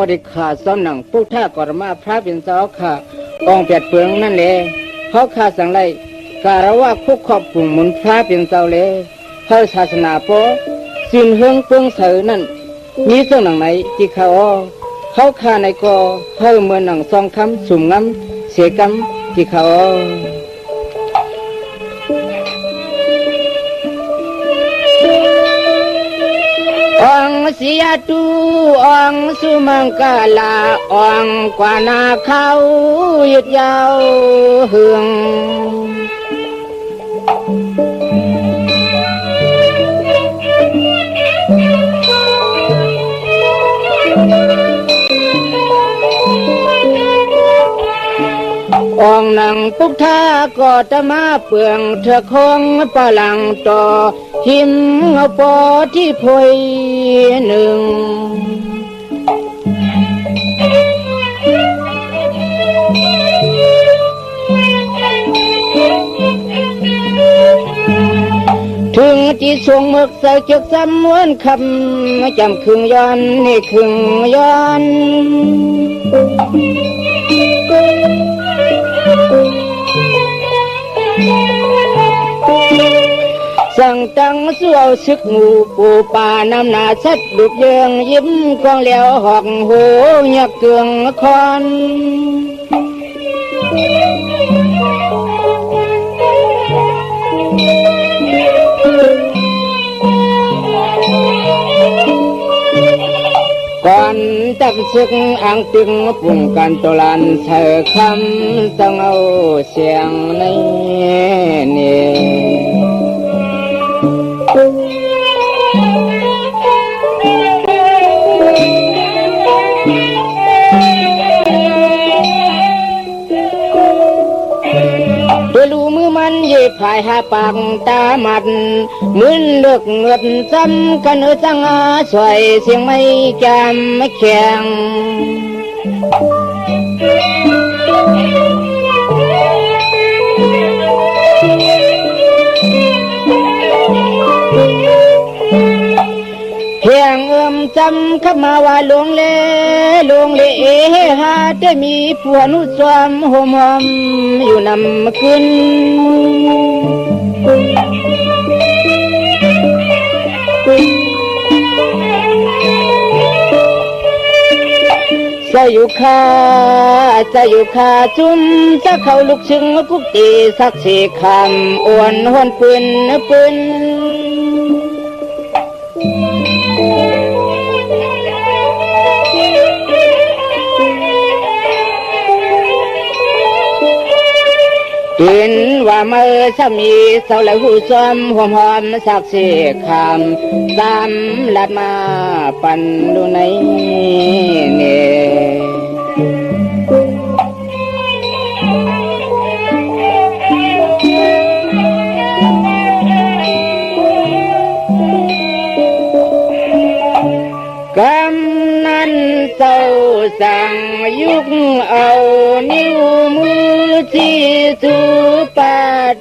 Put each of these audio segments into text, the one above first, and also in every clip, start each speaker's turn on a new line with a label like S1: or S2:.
S1: ได้ขาดซ้อนหนังพวกท่ากรมาพระเป็นเจ้าค่ะกองเปียดเปลืองนั่นแหละเขาขาดสังไรการว่าคุกขอบปุ่งหมุนพระเป็นเจ้าเลยพระศาสนาโปสินเฮืองเปลืองเสือนั่นมีเรื่องหนังไหนที่เขาขาในกอเพิ่มเมื่อหนังซองคำสุ่มงำเสียกำที่เขาองเสียตูองสุมังกาลาองกว่านาเขาหยุดยาวเฮืององนังปุกท่าก็จะมาเปลืองเธอคงปะลังต่อหิมเอาปอที่พยหนึ่งถึงที่ทรงมึกใส่เกือกซ้ำม้วนคำจำครึ่งย้อนนี่ครึ่งย้อนสั่งตั้งสู้เอาศึกงูปูป่านำหนาชัดดุบเยืองยิ้มกองเหลียวหอกหูยักเกืองคอนก่อนจับศึกอ่างตึงปุ่งกันตลันเธอคำต้องเอาเสียงในนี่ตัวลูมือมันเย็บผายหาปากตาหมัดมืนเลือกเงือดซ้ำกันจังอาสวยเสียงไม่จำไม่แข็งเพียงจำขับมาว่าลงเฮาได้มีผัวนุสวมหอมอยู่นำขึ้นจะอยู่ขาจุ่มจะเข้าลุกชึงกุกตีสักสี่คำอ้วนหวนปืนกินว่าเมื่อสามีเศร้าแล้วหูซ้อมหอมสักสี่คำตามลัดมาปั่นดูในเนี่ยกำนันเศร้าสั่งยุกเอานิ้วมือที่สุปา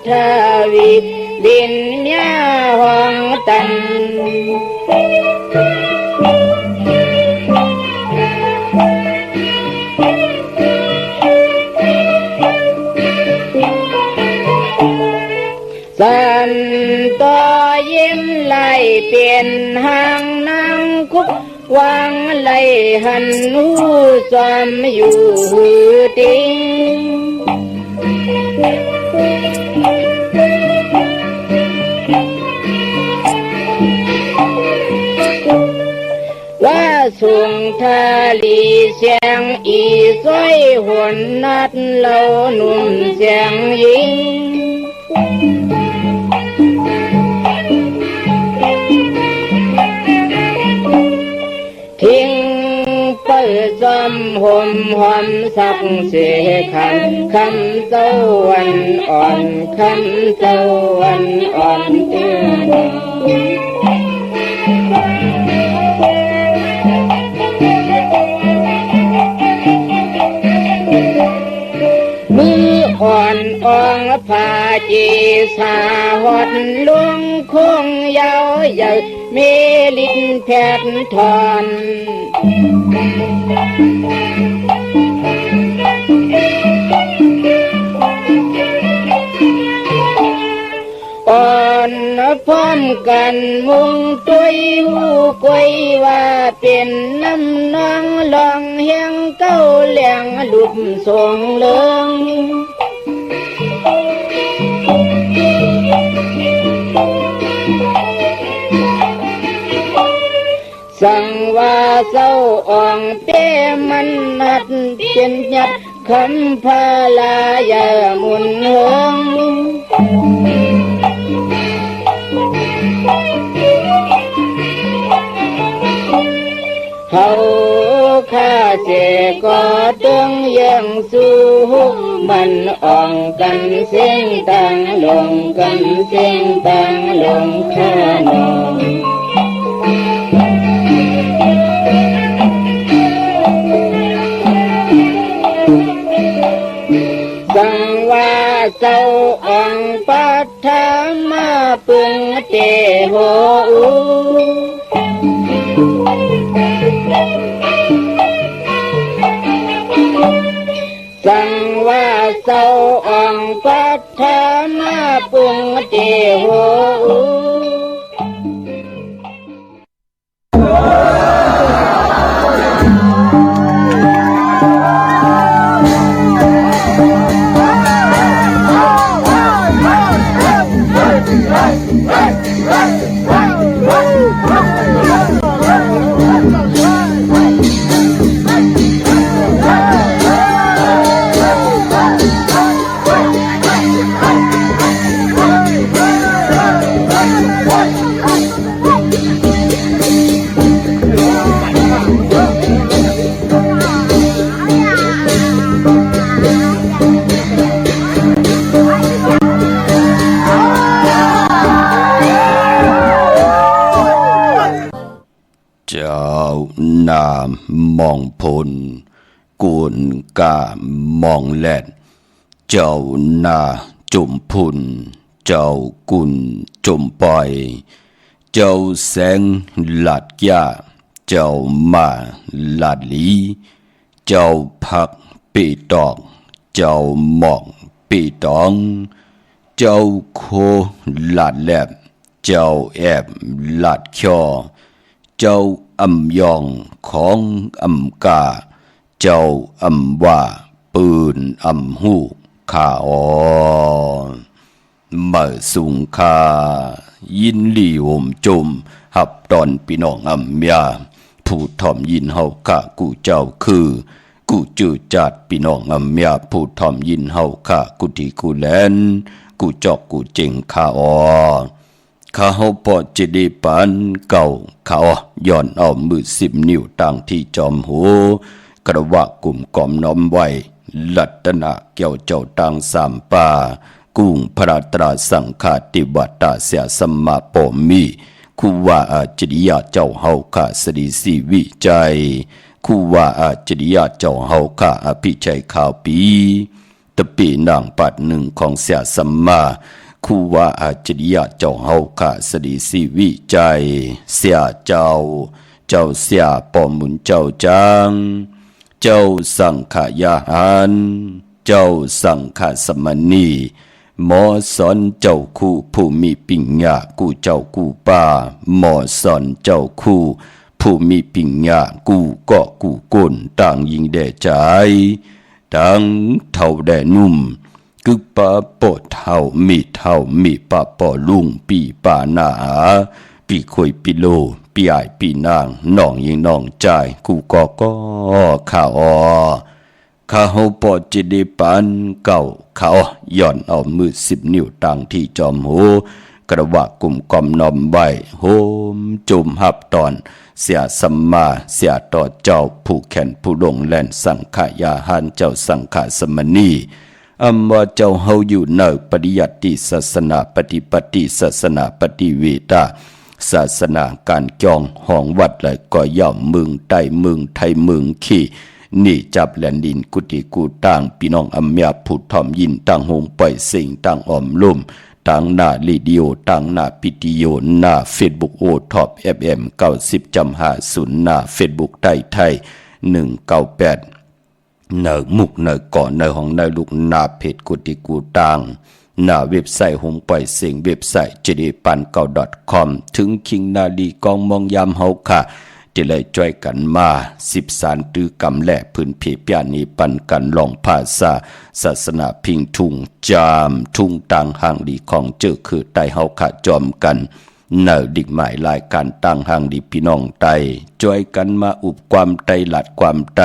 S1: ทวีดินเมียห้องตันสันต่อยิ้มไหลเปลี่ยนหางนางคุกวางไหลหันหูจอมอยู่ติงว่าส่วงทาลีเสียงอีซ้อยหวนนัดเล่าหนุ่มเสียงหญิงทิ้งเปิดจอมหอมสักเสียคำเจ้าวันอ่อนคำเจ้าวันอ่อนเตือนมือ อ่อนอ่องผาจีสาหอดลุงคงยาวใหญ่มีลิ้นแผดทอนอ่อนพร้อมกันมุงตุยหูกวยว่าเป็นน้ำนองลองเฮียงเก้าเหลียงลุบทรงเลืองสั่งว่าเศร้าอ่องเป้มันนัดเป็นหยัดคำพาลายามุนเฮืองเขาข้าเจก็ตึงยังสู้มันอ่องกันเสียงตังลงกันเสียงตังลงข้านองสังว่าเจ้าองปัทธามาปึงเตโหสังว่าเจ้าองปัทธามาปึงเตโห
S2: นามองพลกุนกามองแลดเจ้านาจุมพุนเจ้ากุนจุมปอยเจ้าแสงหลัดยาเจ้ามาหลัดลีเจ้าพักปีตอกเจ้าหมอกปีตองเจ้าโคหลัดแลบเจ้าแอบหลัดคอเจ้าอำยองของอำกาเจ้าอำว่าปืนอำหูข้าอเมื่อสุงคายินลีวมจมหับตอนพี่น้องอำยาผู้ทอมยินเฮาข้ากูเจ้าคือกูจื้อจัดพี่น้องอำยาผู้ทอมยินเฮาข้ากูที่กูแลนกูจอกกูเจงข้าอข้าพอจะได้ปันเก่าเขาย้อนเอามือ10 นิ้วตั้งที่จอมหูกระวะกลุ่มกอมน้อมไว้ลัตนะเกี่ยวเจ้าตัง3 ป่ากุ้งพระตราสังฆาติวัตตาเสียสมมาปมีคู่ว่าอาจริยาเจ้าเฮาข้าสดีสีวิจัยคู่ว่าอาจริยาเจ้าเฮาข้าอภิชัยข่าวปีตะปีนางปัด1ของเสียสมมาคู่ว่าอาจริยะเจ้าเฮาข้าสดีสีวิจัยเสียเจ้าเสียปอมุนเจ้าจางเจ้าสังขยาหารเจ้าสังฆสมณีหมอสอนเจ้าคู่ผู้มีปิญญากูเจ้ากูป่าหมอสอนเจ้าคู่ผู้มีปิญญากูก็กูก้นต่างยิงแด่ใจต่างเท่าแด่นุ่มกึกปะปอเท่ามีปะปอลุงปีป่าหนาปีคอยปีโลปีไอปีนางน้องยิงน้องใจกูก็ข้าข้าเฮาปอจิได้ปันเก่าเขาย้อนเอามือ10 นิ้วตั้งที่จอมหูกระวะกลุ่มกอมนอมไว้โฮมจุ่มหับตอนเสียสัมมาเสียต่อเจ้าผู้แขนผู้ลงแล่นสังขยาหารเจ้าสังฆสมณีว่าเจ้าเฮาอยู่ในปฏิยัติศาสนาปฏิปฏิศาสนาปฏิเวทาศาสนาการจองห้องวัดเลยก็ย่อมมึงใต้มึงไทยมึงขี้ นี่จับแหลนดินกุฏิกูต่างพี่น้องอำเมียผุดทอมยินต่างหงปล่อยสิ่งต่างอ่อมลุ่มต่างหน้าลีดิโอต่างหน้าพิติโยหน้าเฟซบุ๊กโอท็อป FM 90.50หน้าเฟซบุ๊กไทย198เนอมุกเนอก่อนเนอของเนอลูกหน้าเพจกุฏิกูต่างหน้าเว็บไซต์หงปล่อยเสียงเว็บไซต์ jdepantkau.com ถึงคิงนาลีกองมองยามเฮาค่ะที่เลยจ่วยกันมา10สารตื้อกำแหลพื้นเพปยานีปันกันลองภาษาศาสนาพิงทุ่งจามทุ่งต่างห่างดีของเจอคือไตเฮาค่ะจอมกันเนอดิกหมายรายการต่างห่างดีพี่น้องไตจ่วยกันมาอุบความไตหลัดความไต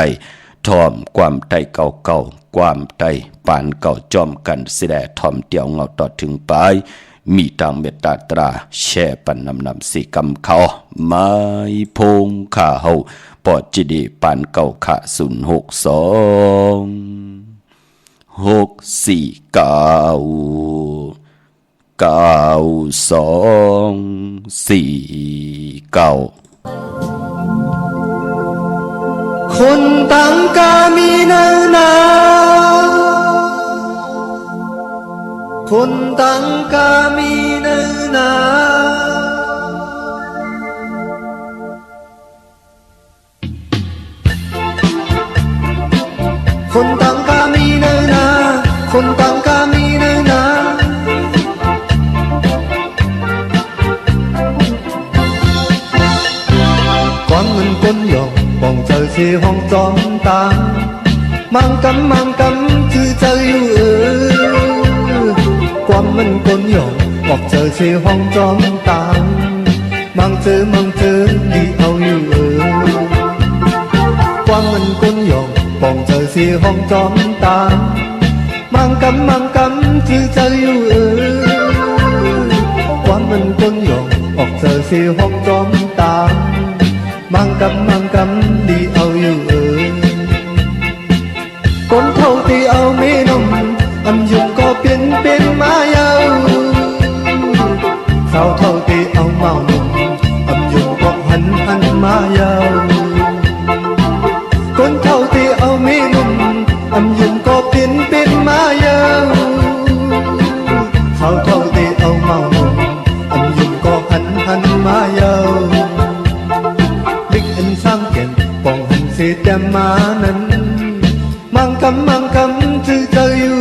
S2: ทอมความไตเก่าๆความไตปานเก่าจอมกันเสดทอมเตียวเงาต่อถึงปลายมีทางเมตตาตราแช่ปันนำสีกำเขาไม้พงข้าเฮาปอดจิดีปานเก่าขา06496499249
S3: คนต่างกามีเนื้อนาคนต่างกามีเนื้อนาคนต่างกามีเนื้อนาคนต่างกามีเนื้อนาความเงินคนหยอกบองเจอเสียห้องจอมตามังกำคือเจออยู่ความมันคนหยอกบอกเจอเสียห้องจอมตามังเจอดีเอาอยู่ความมันคนหยอกบองเจอเสียห้องจอมตามังกำคือเจออยู่ความมันคนหยอกบอกเจอเสียห้องจอมตามังกำดีเอาอยู่คนเท่าที่เอาไม่นมอำยุงก็เป็นมายาวสาวเท่าที่เอาเมานมอำยุงก็หันมายาวคนเท่าที่เอาไม่นมอำยุงก็เป็นมายาวสาวเท่าที่เอาเมานมอำยุงก็หันมายาวสร้างเก่นปองหันเสียแต่มานั้นมังกำจื้อเจออยู่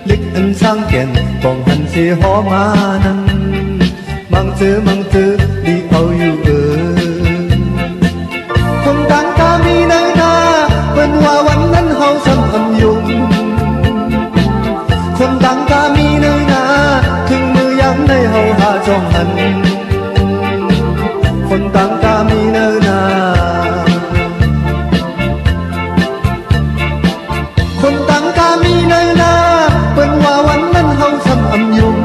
S3: ลิกอันสร้างเก่นปองหันเสียหอมานั้นมังจื้อดีเอาอยู่คนต่างกามีเนื้อนาเป็นว่าวันนั้นเฮาซ้ำอำยุงคนต่างกามีเนื้อนาถึงมือยังได้เฮาหาจ้องหันคนต่างกามีเนื้อนาคนต่างกามีเนื้อนาเป็นว่าวันนั้นเฮาซ้ำอำยุง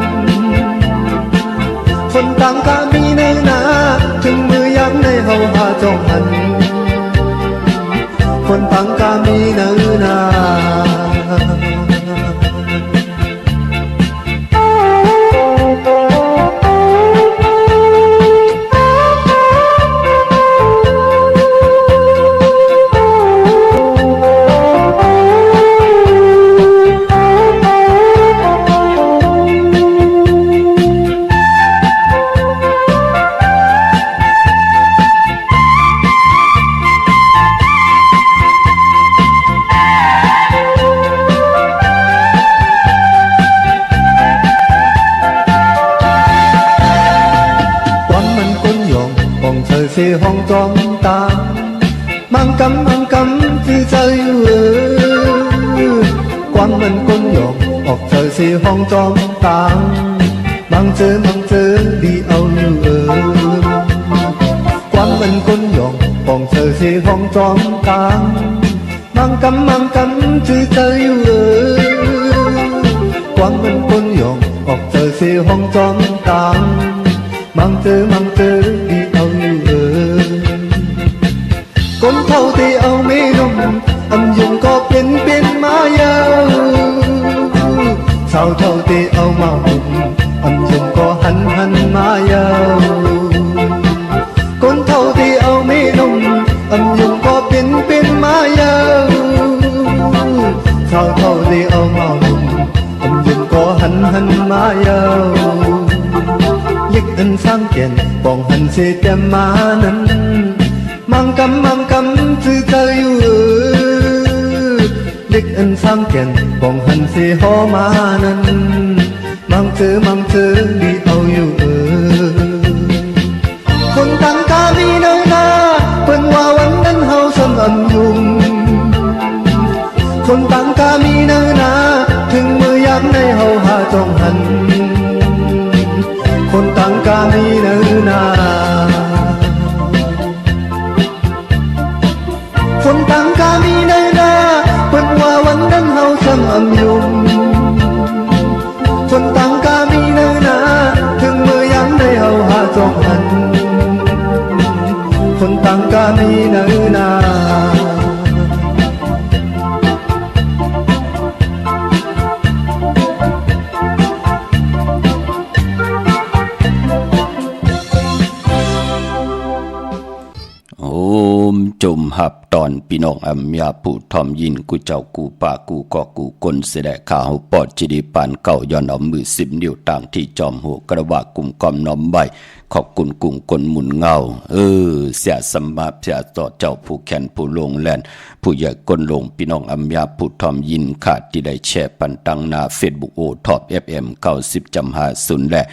S3: คนต่างกามีเนื้อนาถึงมือย้ำในเฮาหาจ้องหันคนต่างกามีเนื้อนาห้องจอมตามังกำคือเจออยู่ความมันคนหยอกออกเจอสิห้องจอมตามังเจอดีเอาอยู่ความมันคนหยอกออกเจอสิห้องจอมตามังกำคือเจออยู่ความมันคนหยอกออกเจอสิห้องจอมตามังเจอดีเอาอยู่คนเท่าที่เอาไม่นมอำยุงก็เป็นมายาวสาวเท่าที่เอาเมาอำยุงก็หันมายาวคนเท่าที่เอาไม่นมอำยุงก็เป็น สาวเท่าได้เอาเมาลุ่มอำยังก็หันมายาวเล็กอันสร้างแก่นป้องหันเสียแต่มานั้นมังกำจือเธออยู่เล็กอันสร้างแก่นป้องหันเสียหอมานั้นมังเจอดีเอาอยู่คนต่างกามีเนื้อนาเพิ่นว่าวันนั้นเฮาสำอำยุงคนต่างกามีเนื้อนาถึงมือยามในเฮาหาจ้องหันคนต่างกามีเนื้อนาคนต่างกามีเนื้อนาเพิ่นว่าวันนั้นเฮาสำอำยุงคนต่างกามีเนื้อนาถึงมือยามในเฮาหาจ้องหันคนต่างกามีเนื้อนา
S2: จมหับตอนพี่น้องอัมยาผู้ทอมยินกูเจ้ากูป่ากูก็กูคนเสดข่าวปอดจิดีปานเก่าย้อนเอามือ10 นิ้วต่างที่จอมหัวกระบะกลุ่มกอมน้อมใบขอบคุณกุ้งคนหมุนเงาเสียสมบัติเสียต่อเจ้าผู้แขนผู้ลงแลนผู้ใหญ่ก้นลงพี่น้องอัมยาผู้ทอมยินขาดที่ได้แชร์ปันตังนาเฟซบุ๊กโอท็อป FM 90.50และ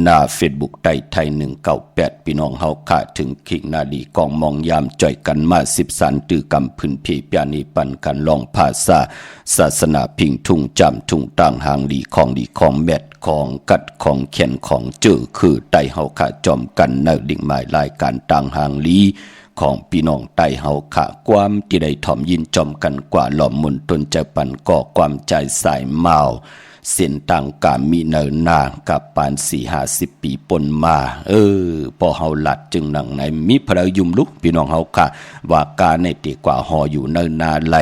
S2: หน้าเฟซบุ๊กไทย198พี่น้องเฮาขาดถึงขิงนาดีกองมองยามจ่อยกันมา10สันตือกำพื้นเพปยานีปันกันลองภาษาศาสนาพิงทุ่งจำทุ่งต่างหางดีของแมดของกัดของแขนของเจอคือไตเฮาขาจอมกันในดิ่งหมายรายการต่างหางลีของพี่น้องไตเฮาขาความที่ได้ถ่อมยินจอมกันกว่าหล่อมมนตนใจปันก่อความใจสายเมาเส้นต่างกามีเนินนากับปาน4-50 ปีปนมาพอเฮาหลัดจึงหนังในมีพระยุมลุกพี่น้องเฮาค่ะว่าการในตีกว่าหออยู่เนินนาไหล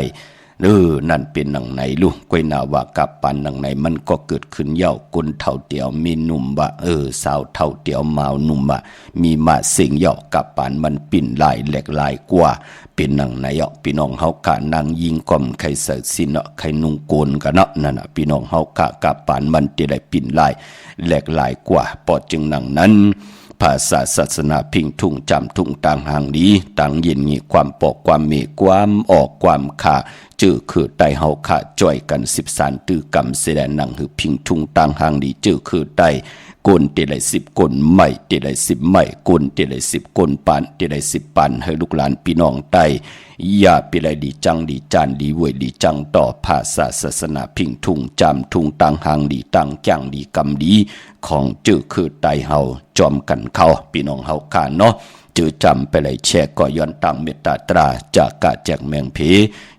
S2: นั่นเป็นหนังไหนลูกกวยนาว่ากับปานหนังไหนมันก็เกิดขึ้นเย่ากุนเท่าเตียวมีหนุ่มว่าสาวเท่าเตียวมาวหนุ่มว่ามีมาสิงเย่ากับปานมันปิ่นลายแหลกลายกว่าเป็นหนังไหนพี่น้องเฮากะนางยิงก่อมใครเสิร์ชสิเนาะใครนุ่งโกนกันเนาะนั่นน่ะพี่น้องเฮากะกับปานมันที่ได้ปิ่นลายแหลกลายกว่าปอจึงหนังนั้นภาษาศาสนาพิงทุ่งจำทุ่งต่างหางดีต่างเย็นมีความปอกความมีความออกความขาจื้อคือไตเฮาขาจ่อยกัน13ตื้อกำเสดหนังคือพิงทุ่งต่างหางดีจื้อคือไตกนเตได้10กนไม่เตได้10ไม่กนเตได้10กนปานเตได้10ปานให้ลูกหลานพี่น้องไตอย่าไปเลยดีจังดีจานดีเวยดีจังต่อภาษาศาสนาพิงทุ่งจำทุ่งต่างหางดีต่างจังดีกำดีของจื้อคือไตเฮาจอมกันเข้าพี่น้องเฮาคาเนาะจื้อจำไปเลยแชร์ก็ย้อนต่างเมตตาตราจากกะแจกแมงเพ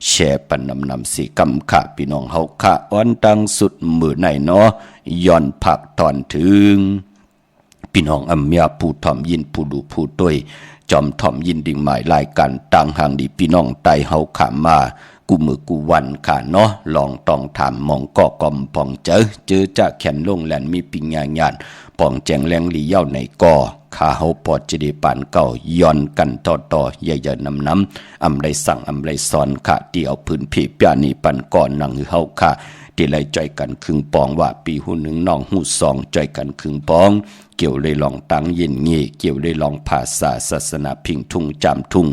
S2: แชร์ปันนำสีกำค่ะพี่น้องเฮาค่ะอ่อนตังสุดมือไหนเนาะย้อนผักตอนถึงพี่น้องอัมยาผู้ถ่อมยินผู้ดูผู้ต้วยจอมถ่อมยินดิ่งหมายรายการต่างหางดีพี่น้องไตเฮาขามากูมือกูวันค่ะเนาะลองต้องถามมองก็กอมปองเจอจากแขนลงแลนมีปิงญาณปองแจงแรงลีเย้าในก่อข้าเฮาปอดจิดีปานเก่าย้อนกันต่อใหญ่ๆน้ำอำไรสั่งอำไรสอนค่ะที่เอาพื้นเพปยานีปันก่อนนังเฮาค่ะที่ไรจ่อยกันครึ่งปองว่าปีหูหนึ่งน้องหูสองจ่อยกันครึ่งปองเกี่ยวเลยลองตังเย็นเงี้เกี่ยวเลยลองภาษาศาสนาพิงทุ่งจำทุ่ง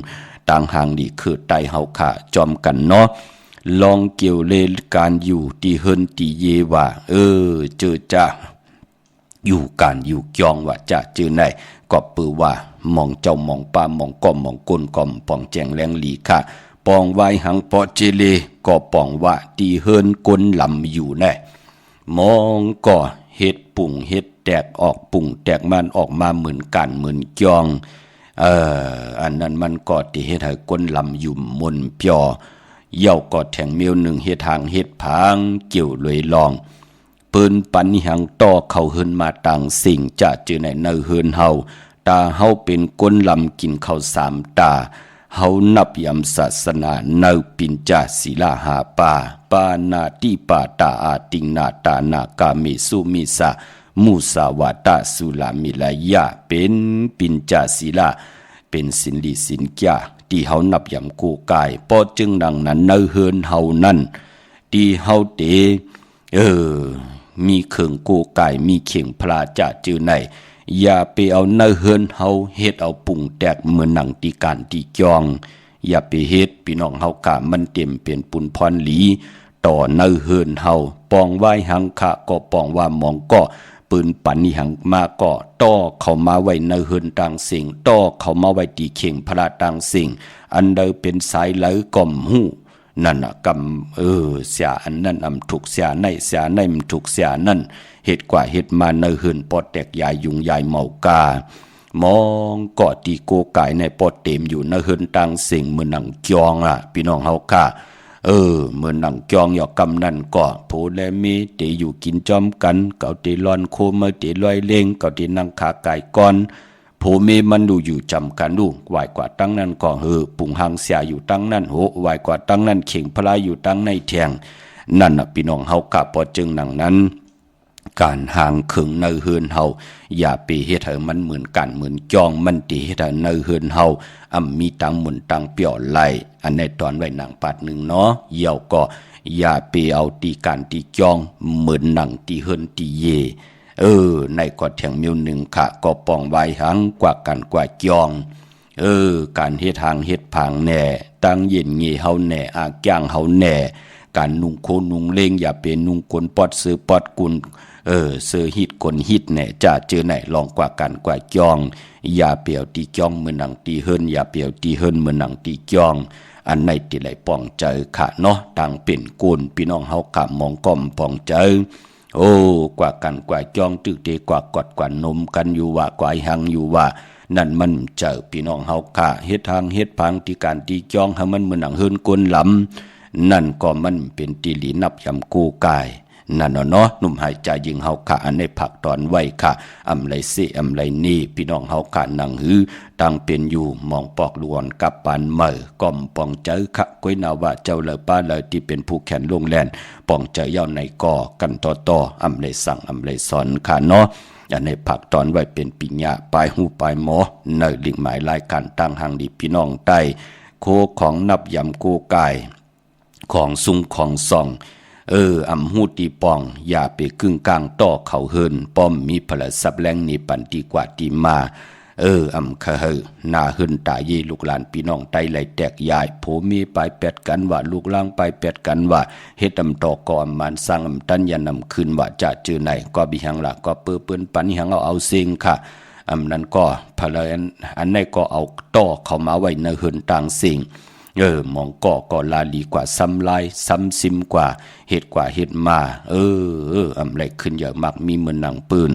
S2: ต่างหางดีคือไตเฮาค่ะจอมกันเนาะลองเกี่ยวเลยการอยู่ที่เฮินที่เยว่าเจอจ้าอยู่การอยู่จองว่าจะเจอไหนก็ปือว่ามองเจ้ามองป้ามองก้อมมองก้นก้อมปองแจงแรงหลีค่ะปองไว้หังปอเจเลก็ปองว่าตีเฮินก้นลำอยู่แน่มองก็เฮ็ดปุ่งเฮ็ดแตกออกปุ่งแตกมันออกมาเหมือนกันเหมือนจองอันนั้นมันก็ที่เฮ็ดให้ก้นลำอยู่มนเปียเย่าก็แทงเมียวหนึ่งเฮ็ดทางเฮ็ดผางเกี่ยวเลยลองปืนปันหังต่อเข้าเฮินมาต่างสิ่งจะเจอในเนื้อเฮินเฮาตาเฮาเป็นก้นลำกินข้าว3ตาเฮานับยำศาสนาเนื้อปินจาศิลาหาปานาติปาตาอาติงนาตานากาเมสุมิสามุสาวาตาสุลามิลายะเป็นปินจาศิลาเป็นสินลีสินแก่ที่เฮานับยำกูกายปอจึงดังนั้นเนื้อเฮินเฮานั้น ตีเฮาเตมีเข่งกูไก่มีเข่งพลาจะจือไหนอย่าไปเอาเนื้อเฮือนเฮาเฮ็ดเอาปุ่งแตกเหมือนหนังตีการตีจองอย่าไปเฮ็ดพี่น้องเฮากะมันเต็มเป็นปุนพรหลีต่อเนื้อเฮือนเฮาปองไว้หังขะก็ปองว่าหมองก็ปืนปันนี่หังมาก็ต่อเข้ามาไว้เนื้อเฮือนต่างสิ่งต่อเข้ามาไว้ตีเข่งพลาต่างสิ่งอันใดเป็นสายไหลก่อมหูนั่นน่ะกำเสียอันนั้นถูกเสียในมันถูกเสียนั่นเหตุกว่าเหตุมาเนอเหินปอดแตกยายยุงยายเมากามองเกาะตีโกไก่ในปอดเต็มอยู่เนอเหินตังสิ่งเหมือนหนังจองล่ะพี่น้องเฮาค่ะเหมือนหนังจองหยอกกำนั่นก็ผู้และมีเตอยู่กินจอมกันเก่าเตลอนโคเมื่อเตลอยเล่งเก่าเตนั่งขาไก่ก้อนผู้มีมันดูอยู่จำกันดูไหวกว่าตั้งนั้นก็ปุ่งหางเสียอยู่ตั้งนั้นโหไหวกว่าตั้งนั้นเข่งพลายอยู่ตั้งในแทงนั่นน่ะพี่น้องเฮากะพอจึงหนังนั้นการห่างขึงเนอเฮือนเฮาอย่าไปเฮ็ดให้มันเหมือนกันเหมือนจองมันติเฮ็ดให้เนอเฮือนเฮามีตังหมุนตังเปี่ยวไหลอันในตอนไว้หนังปาดหนึ่งเนาะเหี่ยวก็อย่าไปเอาตีการตีจองเหมือนหนังตีเฮือนตีเยในกอดแถงมิวหนึ่งค่ะก็ปองไว้หังกว่ากันกว่าจองการเฮ็ดทางเฮ็ดผางแหน่ตั้งเย็นเงเฮาแหน่อาจ้างเฮาแหน่การนุ่งโคนุ่งเล่งอย่าเป็นนุ่งกลปอดซื้อปอดกุลเสือฮิตกลฮิตแหน่จะเจอไหนลองกว่ากันกว่าจองอย่าเปียวตีจองเหมือนหนังตีเฮิรนอย่าเปียวตีเฮิรนเหมือนหนังตีจองอันในติไหลปองเจอค่ะเนาะต่างเป็นกุลพี่น้องเฮากะมองก้อมปองเจอกว่ากันกว่าจองตึกเตกว่ากอดกว่านมกันอยู่ว่ากว่าหังอยู่ว่านั่นมันเจอพี่น้องเฮาค่ะเฮ็ดทางเฮ็ดพังที่การตีจองให้มันเหมือนหนังเฮิรนกลลำนั่นก็มันเป็นตีหลีนับยำกูกายนั่นเนาะหนุ่มหายใจยิงเฮาค่ะอันในผักตอนไว้ค่ะอำไรเสอำไรนี่พี่น้องเฮาค่ะนังหือตั้งเป็นอยู่มองปอกลวนกับปานเมอก่อมปองเจอค่ะก้อยนาว่าเจ้าเลยป้าเลยที่เป็นผู้แขนลงแลนปองเจอเย้าในก่อกันต่ออำไรสั่งอำไรสอนค่ะเนาะอันในผักตอนไว้เป็นปิญญาปลายหูปลายหมอในลิงหมายรายการตั้งหางดีพี่น้องใต้โคของนับยำกูกายของซุงของส่องอำหูตีปองอย่าไปกึ่งกลางต่อเขาเฮินป้อมมีพลสับแรงนี่ปันตีกว่าตีมาอำคะนาเฮินตาเยลูกหลานพี่น้องไตไหลแตกยายโผมีไปแปดกันว่าลูกล่างไปแปดกันว่าเฮ็ดต่อก่อมันสร้างตันยันนำคืนว่าจะเจอไหนก็บิหังละก็เปื้อเปื้อนปันหังเอาเซิงค่ะนั้นก็พลอันไหนก็เอาต่อเข้ามาไว้ในเฮินต่างสิ่งมองก็ลาลีกว่าซ้ำลายซ้ำซิมกว่าเหตุกว่าเหตุมาอะไรขึ้นเยอะมากมีเหมือนหนังปืน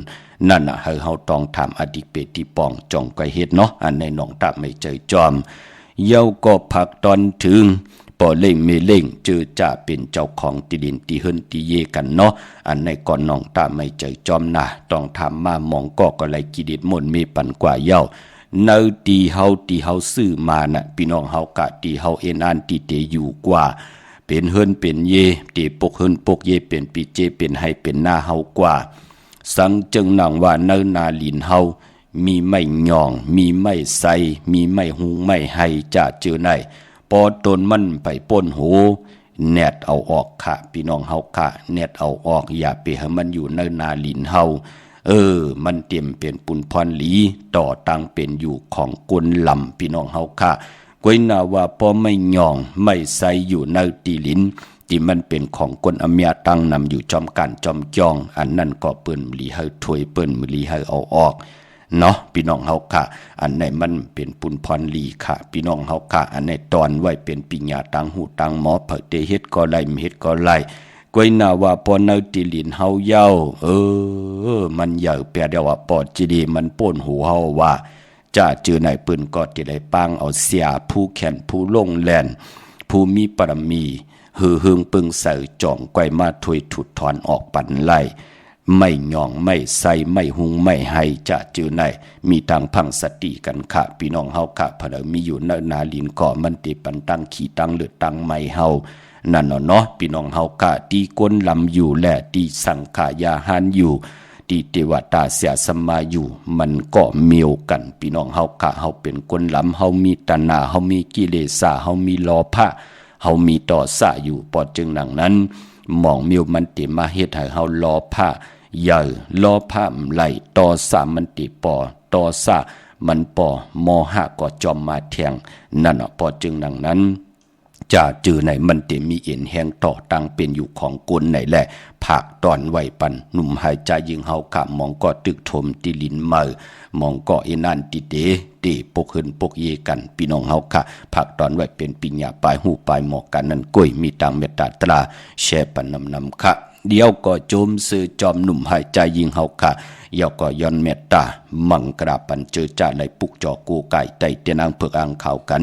S2: นั่นน่ะให้เฮาต้องถามอดีตเปติปองจ่องไกเฮ็ดเนาะอันในหนองตาไม่ใจจอมเย้าก็พักตอนถึงปอเล่งเมเล่งเจอจ่าเป็นเจ้าของตีดินตีเฮิรนตีเยกันเนาะอันในก่อนหนองตาไม่ใจจอมนะต้องถามมามองก็ไลกิดิดมนมีปันกว่าเย้าเนื้อตีเฮาซื้อมาน่ะพี่น้องเฮากะตีเฮาเอ็นอันตีเตอยู่กว่าเป็นเฮิรนเป็นเยตีปกเฮิรนปกเยเป็นปีเจเป็นให้เป็นหน้าเฮากว่าสังจึงหนังว่าเนื้อนาลินเฮามีไม่หย่องมีไม่ใสมีไม่หุงไม่ให้จะเจอไหนปอตนมันไปป้นโหแนดเอาออกค่ะพี่น้องเฮาค่ะแนดเอาออกอย่าไปให้มันอยู่เนื้อนาลินเฮามันเต็มเป็นปุนพรหลีต่อตังเป็นอยู่ของกวนลำพี่น้องเฮาค่ะก้อยนาว่าพอไม่หย่องไม่ใสอยู่ในตีลินที่มันเป็นของกวนอเมียตั้งนำอยู่จอมกันจอมจองอันนั้นก็เปิ้นมลีให้ถวยเปิ้นมลีให้เอาออกเนาะพี่น้องเฮาค่ะอันไหนมันเป็นปุนพรหลีค่ะพี่น้องเฮาค่ะอันไหนตอนไว้เป็นปิญญาตังหูตังหมอเผเตเฮ็ดก็ไล่เฮ็ดก็ไล่ก้อยนาว่าปอเนติลินเฮาเย้ามันใหญ่เปียเดียวว่าปอจีดีมันป่นหูเฮาว่าจะเจอไหนปืนก็ติได้ปังเอาเสียผู้แขนผู้ลงแลนผู้มีปรมีเฮืองปึงใส่จ่องก้อยมาถวยถุดถอนออกปันไล่ไม่หย่องไม่ใส่ไม่หุงไม่ให้จะเจอไหนมีตังพังสติกันค่ะพี่น้องเฮาค่ะพะมีอยู่เนนาลินก็มันติปันตั้งขี่ตั้งเลือดตั้งไม่เฮานั่นเนาะพี่น้องเฮากะตีก้นลำอยู่และตีสังขายาหานอยู่ตีเทวตาเสียสมาอยู่มันก็เมียวกันพี่น้องเฮากะเฮาเป็นก้นลำเฮามีตัณหาเฮามีกิเลสเฮามีโลภะ เฮามีต่อสะอยู่ปอจึงหนังนั้นหมองมิวมันติมาเฮ็ดให้เฮารอผ้าใหญ่รอผ้าไหลต่อสะมันติปอต่อสะมันปอมอหะก็จอมมาแทงนั่นปอจึงหนังนั้นจะจือในมันติมีเอ็นแห้งต่อตังเป็นอยู่ของกลไหนแหละผากตอนไหวปันหนุ่มหายใจยิงเฮากะมองก็ตึกถมติลินเมอมองก็เอนันติเตตีปกหืนปกเยกันพี่น้องเฮาค่ะผากตอนไหวเป็นปิญญาปลายหูปลายหมอกกันนั้นก้อยมีตังเมตตาตราแช่ปันนำค่ะเดี๋ยวก็โจมซื้อจอมหนุ่มหายใจยิงเฮาค่ะเดี๋ยวก็ย้อนเมตตามังกราปันเจอจ่าไหลปุกจอกูไก่ไตเตนางเผือกอ่างข่าวกัน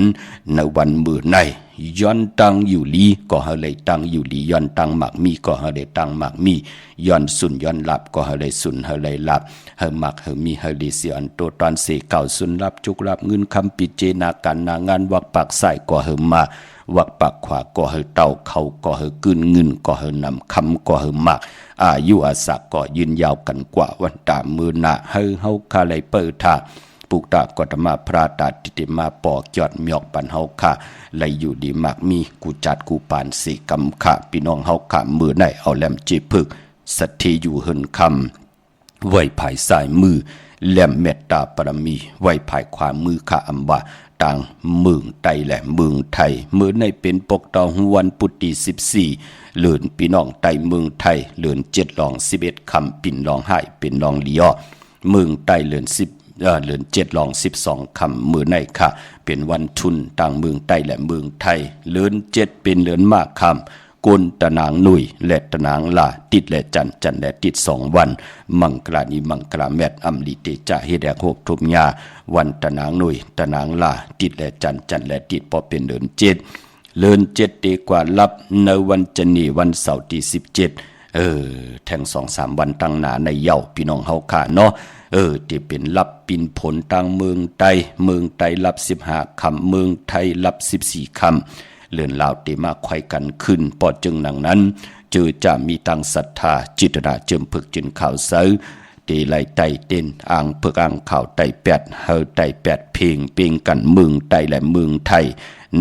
S2: ในวันมือในย้อนตังอยู่ลีก็เฮาเลยตังอยู่ลีย้อนตังหมักมีก็เฮาเลยตังหมักมีย้อนสุนย้อนหลับก็เฮาเลยสุนเฮาเลยหลับเฮาหมักเฮามีเฮาเลยเสียอันโตตอนเสเก่าสุนหลับจุกหลับเงินคำปิเจนาการนางานวักปากใส่ก็เฮามาวักปากขวาก็เฮาเต่าเขาก็เฮากึนเงินก็เฮานำคำก็เฮาหมักอายุอาศักก็ยืนยาวกันกว่าวันตามือหน้าเฮาคาเลยเปิดทาปุกตากตมาพระตาติติมาปอกยอดหมอกปันเฮาค่ะไหลอยู่ดีมากมีกูจัดกูปานสีกำค่ะพี่น้องเฮาค่ะมือไหนเอาแหลมจีพึกสัทธิอยู่หึนคำไว้ภายซ้ายมือแหลมเมตตาปรมีไว้ภายขวามือค่ะอัมบาต่างเมืองไตและเมืองไทยมือในเป็นปกตองวันปุติ14เหลือนพี่น้องไตเมืองไทยเหลือน7ลอง11คำปิ่นลองให้เป็นลองเลียเมืองไตเหลือนเหลือน7ลอง12คำมือในค่ะเป็นวันทุนต่างเมืองไต้และเมืองไทยเหลือน7เป็นเหลือนมากคำกุลตะนางหนุ่ยและตะนางลาติดและจันและติด2วันมังกรานีมังกราแมดอัมลิเตจะเฮแดกหกทุมยาวันตะนางหนุ่ยตะนางลาติดและจันและติดพอเป็นเหลือน7เหลือน7ดีกว่ารับในวันจันนีวันเสาร์ที่17แทง 2-3 วันตั้งหนาในเย้าพี่น้องเฮาค่ะเนาะที่เป็นรับปินผลต่างเมืองไต้รับ15คำเมืองไทยรับ14คำเลื่อนลาวตีมาไขว้กันขึ้นปอจึงหนังนั้นเจอจะมีตังศรัทธาจิตนาเจิมพึกจินข่าวเสือตีไหลไตเต้นอ่างพึกอ่างข่าวไตแปดเฮาไตแปดเพลงเปียงกันเมืองไต้และเมืองไทย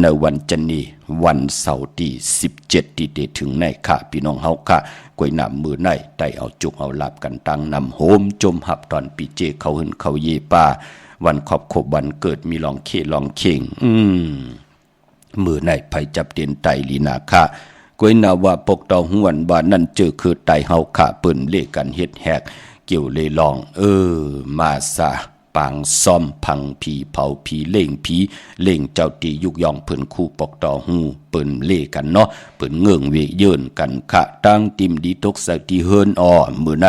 S2: ในวันจันนี้วันเสาร์ที่17ที่จะถึงในค่ะพี่น้องเฮาค่ะกวยน้ำมือในไตเอาจุกเอาลาบกันตั้งนำโฮมจมหับตอนปีเจเขาหึนเขาเยป่าวันขอบขบวันเกิดมีลองเคลองเข่งมือในไผจับเตียนไตลีนาค่ะกวยนาว่าปกตองหวนบ้านนั่นเจอคือไตเฮาค่ะเปิ้นเลกันเฮ็ดแหกเกี่ยวเลยลองมาซะปางซ่อมพังผีเผาผีเล่งผีเล่งเจ้าตียุกยองเพิ่นคู่ปอกต่อหูเปิ้นเล่กันเนาะเปิ้นเงื่องเวเยินกันค่ะตั้งติมดีตกใส่ที่เฮิรนมือไหน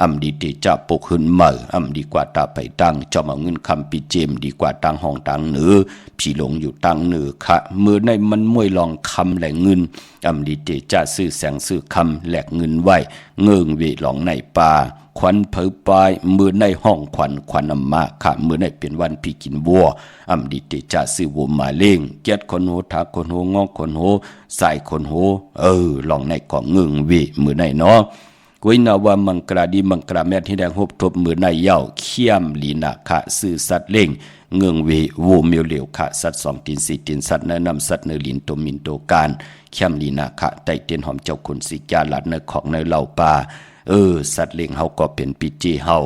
S2: อำดีติจะปกหึนเมื่ออำดีกว่าตาไปตั้งจอมเอาเงินคำปีเจมดีกว่าตั้งห้องตั้งเหนือผีหลงอยู่ตั้งเหนือค่ะมือในมันมวยลองคำแหลกเงินอำดีติจะซื้อแสงซื้อคำแหลกเงินไว้เงื่องเวหลองในป่าขวัญเผยปลายมือในห้องขวัญอำมาค่ะมือในเป็นวันพี่กินวัวอำดิติจะซื้อวัวมาเล่งเกียดคนโหทาคนโหงอกคนโหใส่คนโหลองในของเงืองเวมือในเนาะกวยนาว่ามังกราดีมังกราแม่ที่แดงหบทบมือในเย้าเขี้ยมลีนาค่ะซื้อสัตว์เล่งเงืองเววัวเมียวเหลียวค่ะสัตว์2ตีน4ตีนสัตว์แนะนำสัตว์เนลินโตมินโตการเขี้ยมลีนาค่ะไตเตียนหอมเจ้าคุณสิกาลัดในของในเหล่าป่าสัตว์เลี้ยงเฮาก็เป็นปีจีเฮา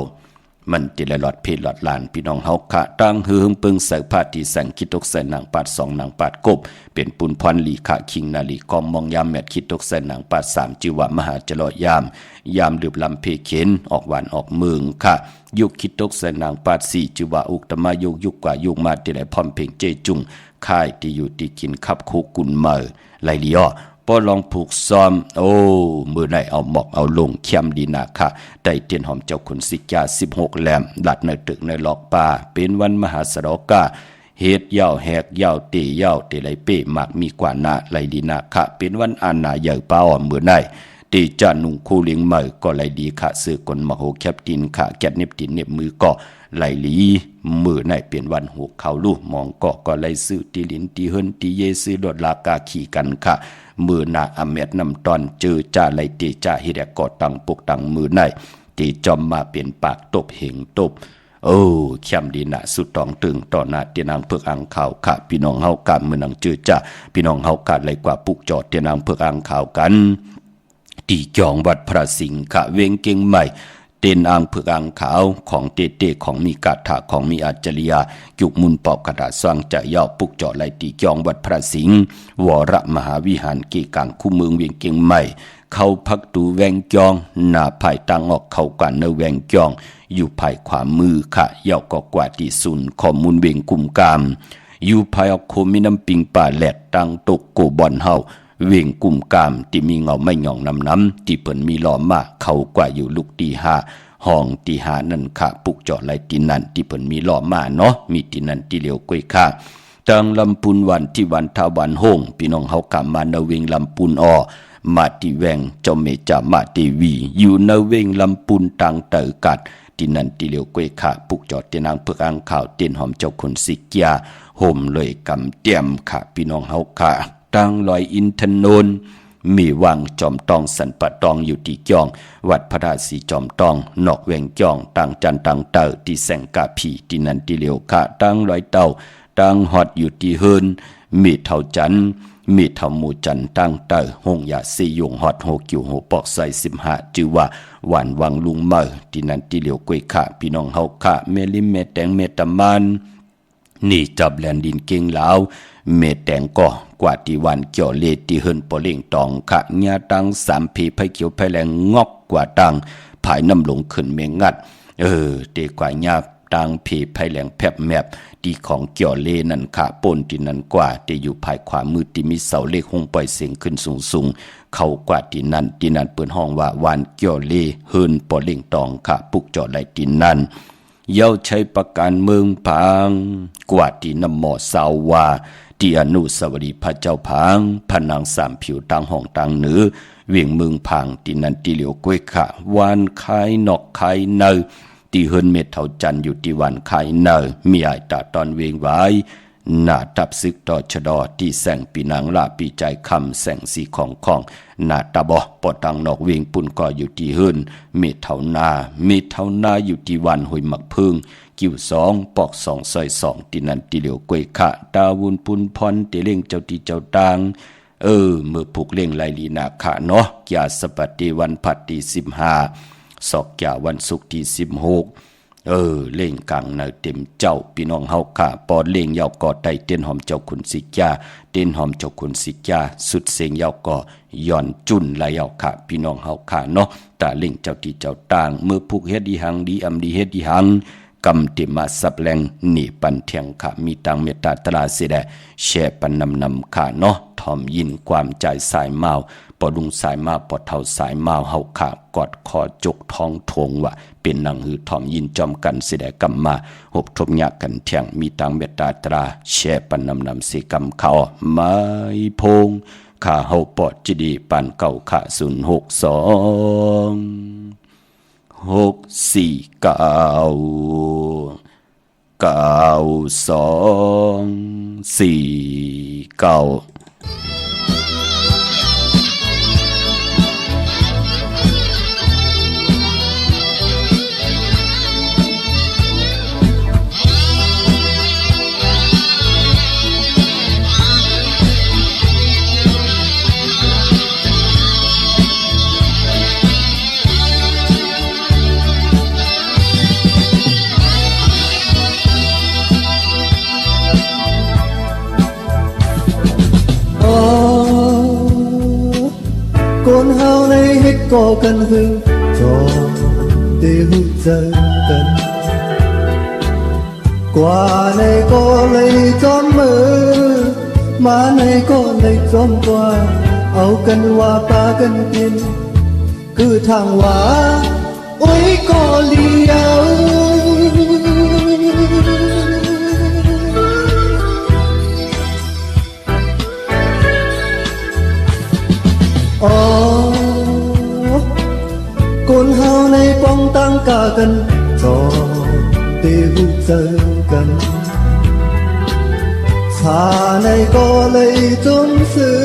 S2: มันติละหลอดเพลหลอดลานพี่น้องเฮาค่ะตั้งหือหึงปึงใส่ผ้าที่แสงคิดตกใส่นางปาด2นางปาดกบเป็นปุนพรลีค่ะคิงนาลีกอมมองยามแมดคิดตกใส่นางปาด3จิวะมหาจรยามดื่มลำเพเข็นออกหวานออกเมืองค่ะยุคคิดตกใส่นางปาด4จิวะอุกตมายุกกว่ายุกมาติละพร้อมเพลงเจจุงค่ายที่อยู่ที่กินขับคูกุนเมอไลลีอ้อปอลองผูกซ้อมมือในเอาหมอกเอาลงเขียมดีนาค่ะได้เตียนหอมเจ้าขุนสิกา16แหลมหลัดในตึกในหลอกป่าเป็นวันมหาสรกาเฮ็ดยาวแหกยาวเตยาวเตไหลเป้มากมีกว่านาไหลดีนาค่ะเป็นวันอาณาใหญ่ป้าอ่อมมือในตีจานุงคู่เลี้ยงใหม่ก็ไหลดีค่ะซื้อกลมโหแคบตินค่ะแกดเน็บตินเน็บมือก็ไหลลีมือในเปลี่ยนวันหัวเขาลูกมองก็ไหลซื้อตีลินตีเฮินตีเยซื้อดดลากาขี่กันค่ะมือนาอเมดนำตอนเจอจ่าไหลตีจ่าฮิแดกกอตังปุกตังมือในตีจอมมาเปลี่ยนปากตบเหงตบ โอ้เข้มดีนะสุดตองตึงต่อหน้าเตียนางเผือกอ่างขาวค่ะพี่น้องเฮากะมื้อนังจื้อจ้ะพี่น้องเฮากะเลยกว่าปุกจอดเตียนางเผือกอ่างขาวกันที่จองวัดพระสิงห์ค่ะเวงเก่งใหม่เต้นอ่างเผือกอ่างขาวของเตของมีกาถาของมีอัจฉริยะยุกมุนปอบกระดาษสร้างจะยาวปุกจอดไหลตีจองวัดพระสิงห์วรมหาวิหารเกกางคู่เมืองเวียงเก่งใหม่เข้าพักตูแวงจองหน้าภายตังออกเข้ากันในแวงจองอยู่ภายขวามือค่ะยาวก็กว่าที่ศูนย์ข้อมูลเวียงกุมกามอยู่ภายออกโคมีน้ำปิงป่าแหลดตังตกโกบอนเฮาเวียงกุมกามที่มีเงาไม่หย่องน้ำที่เปิ้นมีล้อมมาเข้ากว่าอยู่ลูกตีห้าห้องตีหานั่นค่ะปุกจอดไหลตีนั่นที่เปิ้นมีล้อมมาเนาะมีตีนั่นที่เหลียวก้อยค่ะตังลำปุนวันที่วันทาวันโฮงพี่น้องเฮากำมาในเวียงลำปุนออมาติแวงเจ้าเมจามาติวีอยู่ในเวงลำปุนตังเตอกัดที่นั่นที่เหลียวก้อยค่ะปุกจอดเตียนางเผือกอ่างข่าวเตียนหอมเจ้าคนสิกยาห่มเลยกำเตียมค่ะพี่น้องเฮาค่ะตังลอยอินทนนท์มีวังจอมตองสันปะตองอยู่ที่จองวัดพระราศีจอมตองนอกแวงจองตังจันตังเตอที่แสงกาพีที่นั่นที่เหลียวค่ะตังลอยเต้าตังฮอดอยู่ที่เฮินมีเท่าจันมีเท่าหมู่จันตั้งเตอหงยาสียงฮอดโหกิวโหปอกใส่15จือว่าหวานวังลุงเมอที่นั่นที่เหลียวก้อยค่ะพี่น้องเฮาค่ะเมลิมเมแตงเมตะมันนี่จับแลนดินเก่งลาวเมแตงก็กว่าที่วันเกี่ยวเลที่เฮินปอเล่งตองค่ะญาตัง3ผีไผเขียวไผแลงงอกกว่าตังภายน้ำลงขึ้นเมงัดเตกว่าญาตังผีไผแลงแผบแมบที่ของเกี่ยวเลนั่นค่ะปนที่นั่นกว่าที่อยู่ภายขวามือที่มีเสาเลขหงปล่อยเสียงขึ้นสูงเข้ากว่าที่นั่นเปิดห้องว่าวันเกี่ยวเลเฮินปอเล่งตองค่ะปุกจอดไหลที่นั่นเย้าใช้ประการเมืองพังกว่าที่น้ำหมอสาวว่าที่อนุสาวรีย์พระเจ้าพังผนัง3ผิวตังห้องตังเหนือเวียงเมืองพังที่นั่นที่เหลียวก้อยค่ะวันคายนอกคายเนอที่เฮินเม็ดเท่าจันอยู่ที่วันคายเนอมีไอตาตอนเวียงไว้หน้าทับซึกต่อชะดอที่แสงปีนางลาปีใจคำแสงสีของหน้าตาบอปอตังนอกเวียงปุ่นก็อยู่ที่เฮินเม็ดเท่านาอยู่ที่วันหอยหมักพึ่งกิ้ว2ปอก2ซอย2ที่นั่นที่เหลียวก้อยค่ะดาวุนปุนพรเตเล่งเจ้าที่เจ้าตังเมื่อผูกเล่งไลลีนาคะเนาะยาสปัตติวันพัดที่15ศอกยาวันศุกร์ที่16เล่งกังในเต็มเจ้าพี่น้องเฮาค่ะปอดเล่งยาวก่อไตเต้นหอมเจ้าขุนสิกยาเต้นหอมเจ้าขุนสิกยาสุดเสียงยาวก่อย่อนจุนลายาวค่ะพี่น้องเฮาค่ะเนาะตาเล่งเจ้าที่เจ้าต่างเมื่อผูกเฮ็ดดีหังดีอำดีเฮ็ดดีหังกำติมาสับแรงหนีปันเทียงค่ะมีตังเมตตาตราเสดแช่ปันนำค่ะเนาะทอมยินความใจสายเมาปอดุงสายมาปอเท่าสายเมาเฮาค่ะกอดคอจกท้องทวงว่าเป็นหนังหือทอมยินจอมกันเสดกำมาหบทบยากกันเทียงมีตังเมตตาตราแช่ปันนำสิกำเขาไม้พงข้าเฮาปอดจิดีปันเก่าค่ะ062 6499249
S3: คนเฮาในเฮ็ดก่อกันหึงจอได้หูเจอกันกว่าในก็เลยจอมมือมาในก็เลยจอมกว่าเอากันว่าปากันกินคือทางว่าโอ้ยก็เลี้ยวคนเฮาในป้องตั้งกากันจอได้หูเจอกันชาในก็เลยจมซื้อ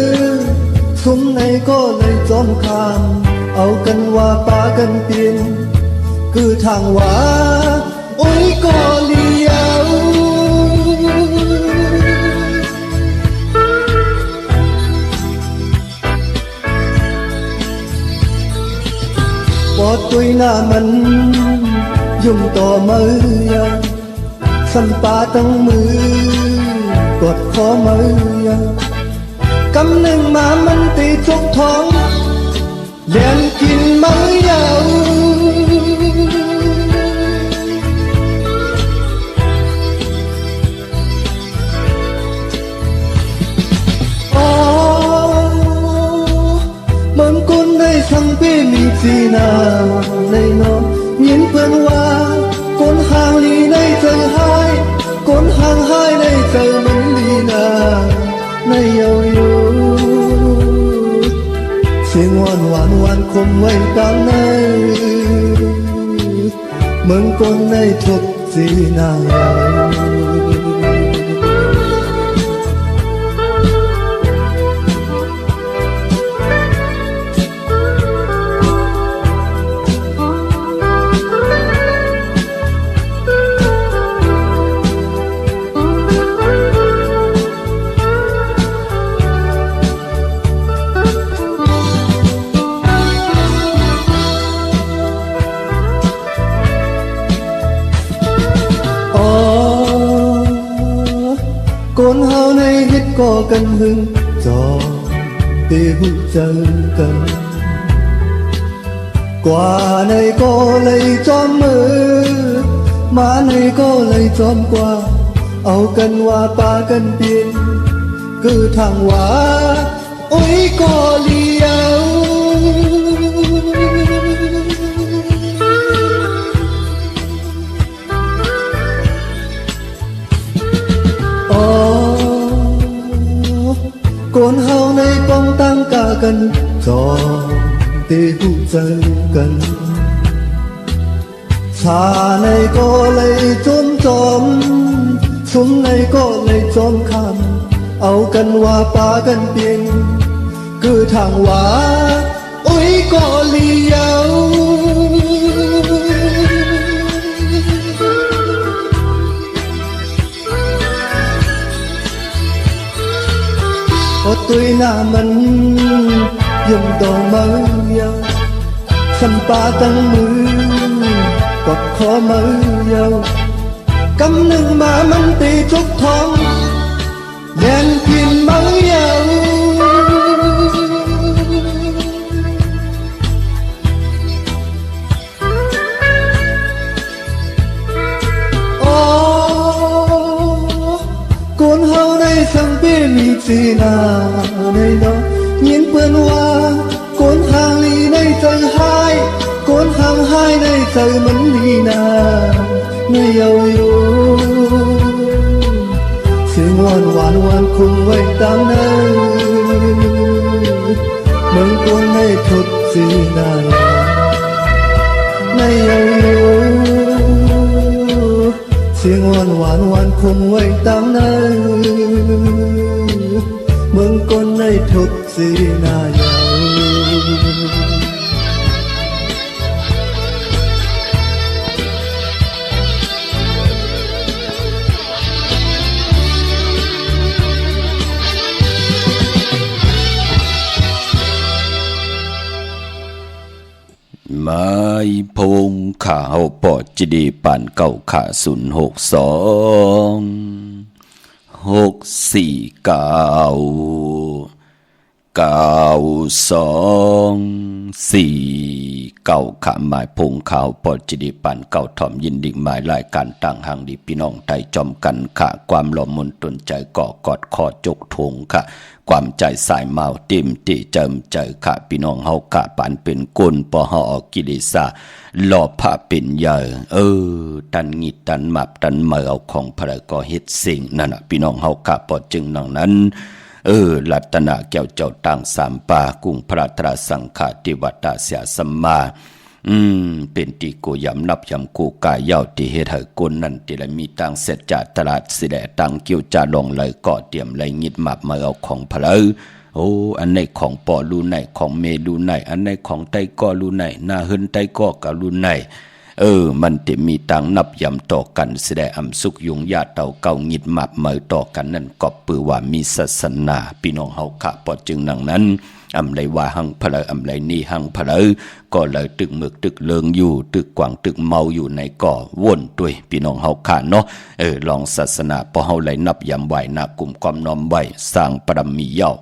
S3: ซุมในก็เลยจมคำเอากันว่าปากันเปลี่ยนคือทางว่า โอ้ยก็เลี้ยวปอดตุยหน้ามันยุ่งต่อมือยาสันปาตั้งมือกดคอมือยากำหนึ่งมามันตีทุกท้องเลี้ยงกินมือยาวทั้งพี่มีจีนาในน้องยินเพื่อนว่าคนห่างลีในใจหายคนห่างหายในใจมันลีนาในเยาอยู่เสียงหวานหวานหวานคมไว้กลางในเหมือนคนในทุกจีนาคนเฮาในเฮ็ดก่อกันหึงจอตีหูเจอกันกว่าในก็เลยจอมมือมาในก็เลยจอมกว่าเอากันว่าปากันเปลี่ยนคือทางว่าโอ้ยก็เลี้ยวคนเฮาในป้องตั้งกากันจอตีหูเจอกันชาในก็เลยจมจอมชุมในก็เลยจอมคำเอากันว่าปากันเปลี่ยนคือทางว่าโอ้ยก็เลี้ยวตุยหน้ามันยุ่งต่อมือยาสันปาตั้งมือกดคอมือยาวกำหนึ่งมามันตีทุกท้องแย่งกินมือยาวคนเฮาในสังเปมีจีนาในน้องยินเพื่อนว่าคนห่างลีในใจหายคนห่างหายในใจมันลีนาในเยาอยู่เสียงหวานหวานหวานคงไว้ตามนั้นเหมือนคนในทุกจีนาในเยาอยู่เสียงหวานหวานหวานคงไว้ตามนั้นเหมือนคนในทุกสีหน้ายาว
S2: ไม้พงข่าวปอดจีดีป่านเก่าขา06294ขาหมายพงข่าวปอดจีดีป่านเก่าถ่อมยินดิ่งหมายรายการต่างห่างดีพี่น้องไทยจอมกันค่ะความหล่อมนตนใจก่อกอดคอจกทงค่ะความใจสายเมาติมติเจิมใจค่ะพี่น้องเฮากะปานเป็นกุลปอหอกิเลสาหล่อพระเป็นใหญ่ตันงิดตันหมับตันเมื่อเอาของพระก็เฮ็ดสิ่งนั่นน่ะพี่น้องเฮากะปอจึงนังนั้นรัตนาแก้วเจ้าต่างสามป่ากุ้งพระตราสังฆาติวัตตาเสียสัมมาเป็นตีโกยำนับยำกูกายเย้าตีเฮ็ดให้กุนนั่นตีละมีตังเสร็จจากตลาดสิแดตังกิ้วจะลงเลยก่อเตรียมเลยงิดหมับมาเอาของพระอันไหนของปอรูไหนของเมรูไหนอันไหนของไตก็รูไหนหน้าหึนไตก็กะรูไหน มันจะมีตังนับยำต่อกันแสดงอำสุขยุงญาติเต่าเก่าหงิดหมับเหมยต่อกันนั่นก็ปือว่ามีศาสนาพี่น้องเฮาค่ะปอจึงดังนั้นอำไรว่าหังพะเลอำไรนี่หังพะเลก็เลยตึกหมึกตึกเลิงอยู่ตึกกวางตึกเมาอยู่ในก่อวนด้วยพี่น้องเฮาค่ะเนาะลองศาสนาพอเฮาไหลนับยำไหวนากลุ่มความน้อมไหวสร้างปรมีเย้า